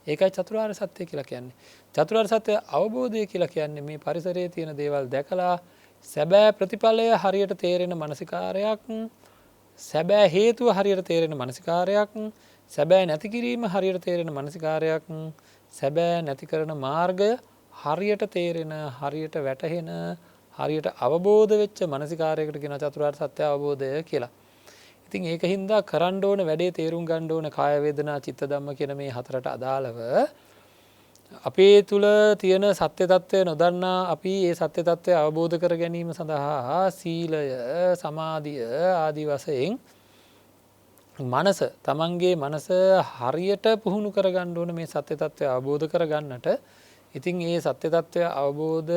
ඒකයි චතුරාර්ය සත්‍ය කියලා කියන්නේ. චතුරාර්ය සත්‍ය අවබෝධය කියලා කියන්නේ මේ පරිසරයේ තියෙන දේවල් දැකලා සැබෑ ප්‍රතිඵලය හරියට තේරෙන මානසිකාරයක්, සැබෑ හේතුව හරියට තේරෙන මානසිකාරයක්, සැබෑ නැති කිරීම හරියට තේරෙන මානසිකාරයක්, සැබෑ නැති කරන මාර්ගය හරියට තේරෙන, හරියට වැටහෙන, හරියට අවබෝධ වෙච්ච මානසිකාරයකට කියන චතුරාර්ය සත්‍ය අවබෝධය කියලා. ඉතින් ඒකින්ද කරන්න ඕන වැඩේ තේරුම් ගන්න ඕන කාය වේදනා චිත්ත ධම්ම කියන මේ හතරට අදාළව අපේ තුල තියෙන සත්‍ය తත්වය නොදන්නා අපි ඒ සත්‍ය తත්වය අවබෝධ කර ගැනීම සඳහා සීලය, සමාධිය ආදී වශයෙන් මනස තමන්ගේ මනස හරියට පුහුණු කරගන්න ඕන මේ සත්‍ය తත්වය අවබෝධ කරගන්නට. ඉතින් ඒ සත්‍ය తත්වය අවබෝධ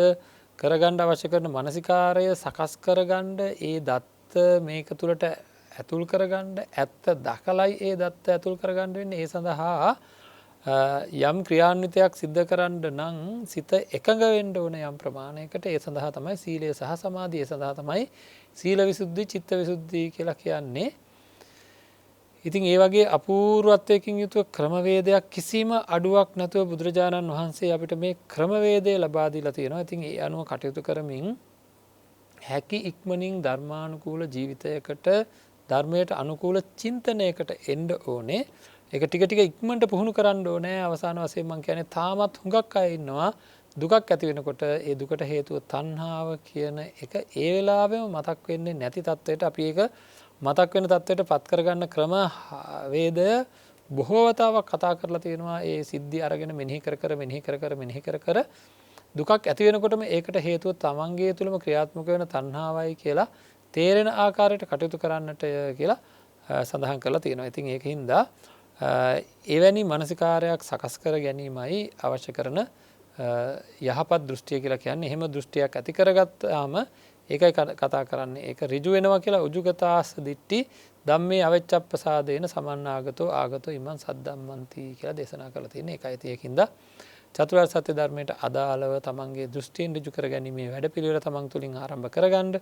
කරගන්න අවශ්‍ය කරන මානසිකාරය සකස් කරගන්න ඒ දත්ත මේක තුලට ඇතුල් කරගන්න ඇත්ත දකලයි ඒ දත්ත ඇතුල් කරගන්න වෙන්නේ. ඒ සඳහා යම් ක්‍රියාන්විතයක් සිද්ධ කරන්න නම් සිත එකඟ වෙන්න ඕන යම් ප්‍රමාණයකට. ඒ සඳහා තමයි සීලය සහ සමාධිය. ඒ සඳහා තමයි සීල විසුද්ධි, චිත්ත විසුද්ධි කියලා කියන්නේ. ඉතින් ඒ වගේ අපූර්වත්වයකින් යුතුව ක්‍රමවේදයක් කිසිම අඩුවක් නැතුව බුදුරජාණන් වහන්සේ අපිට මේ ක්‍රමවේදය ලබා දීලා තියෙනවා. ඉතින් ඒ අනුව කටයුතු කරමින් හැකි ඉක්මනින් ධර්මානුකූල ජීවිතයකට, ධර්මයට අනුකූල චින්තනයකට එන්න ඕනේ. ඒක ටික ටික ඉක්මනට පුහුණු කරන්න ඕනේ. අවසාන වශයෙන් මම කියන්නේ තාමත් හුඟක් අය ඉන්නවා දුකක් ඇති වෙනකොට ඒ දුකට හේතුව තණ්හාව කියන එක ඒ වෙලාවෙම මතක් වෙන්නේ නැති තත්වයට අපි ඒක මතක් වෙන තත්වයට පත් කරගන්න ක්‍රම වේදය බොහෝ වතාවක් කතා කරලා තියෙනවා. ඒ සිද්ධි අරගෙන මෙනෙහි කර කර දුකක් ඇති වෙනකොටම ඒකට හේතුව තමන්ගේ තුළම ක්‍රියාත්මක වෙන තණ්හාවයි කියලා තේරෙන ආකාරයට කටයුතු කරන්නට කියලා සඳහන් කරලා තියෙනවා. ඉතින් ඒකින්ද එවැනි මානසිකාරයක් සකස් කර ගැනීමයි අවශ්‍ය කරන යහපත් දෘෂ්ටිය කියලා කියන්නේ. එහෙම දෘෂ්ටියක් ඇති කරගත්තාම ඒකයි කතා කරන්නේ. ඒක ඍජු වෙනවා කියලා උජුගතාස දිට්ටි ධම්මේ අවෙච්ඡප්පසාදේන සමන්නාගතෝ ආගතෝ ඉමං සද්දම්මන්ති කියලා දේශනා කරලා තියෙන්නේ. ඒකයි ඒකින්ද චතුරාර්ය සත්‍ය ධර්මයට අදාළව තමන්ගේ දෘෂ්ටියෙන් ඍජු කරගැනීමේ වැඩපිළිවෙල තමන් තුළින් ආරම්භ කරගන්න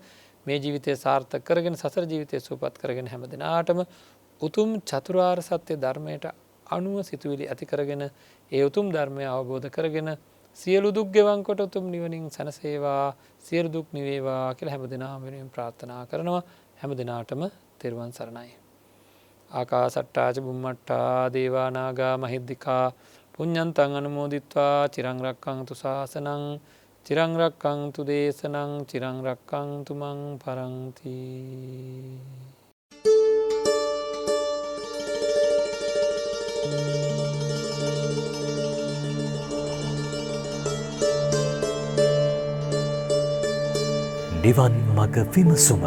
මේ ජීවිතය සාර්ථක කරගෙන සසර ජීවිතය සුවපත් කරගෙන හැම දිනාටම උතුම් චතුරාර්ය සත්‍ය ධර්මයට අනුව සිතුවිලි ඇති කරගෙන ඒ උතුම් ධර්මය අවබෝධ කරගෙන සියලු දුක් ගෙවන් කොට උතුම් නිවනින් සැනසේවා, සියලු දුක් නිවේවා කියලා හැම දිනම වෙනුවෙන් ප්‍රාර්ථනා කරනවා. හැම දිනාටම තෙරුවන් සරණයි. ආකාසට්ටා ච බුම්මට්ටා දේවා නාග මහිද්దికා පුඤ්ඤන්තං අනුමෝදිත්වා චිරං රක්ඛන්තු ශාසනං චිරං රක්ඛන්තු දේශනං චිරං රක්ඛන්තු මං පරන්ති. නිවන් මඟ විමසුම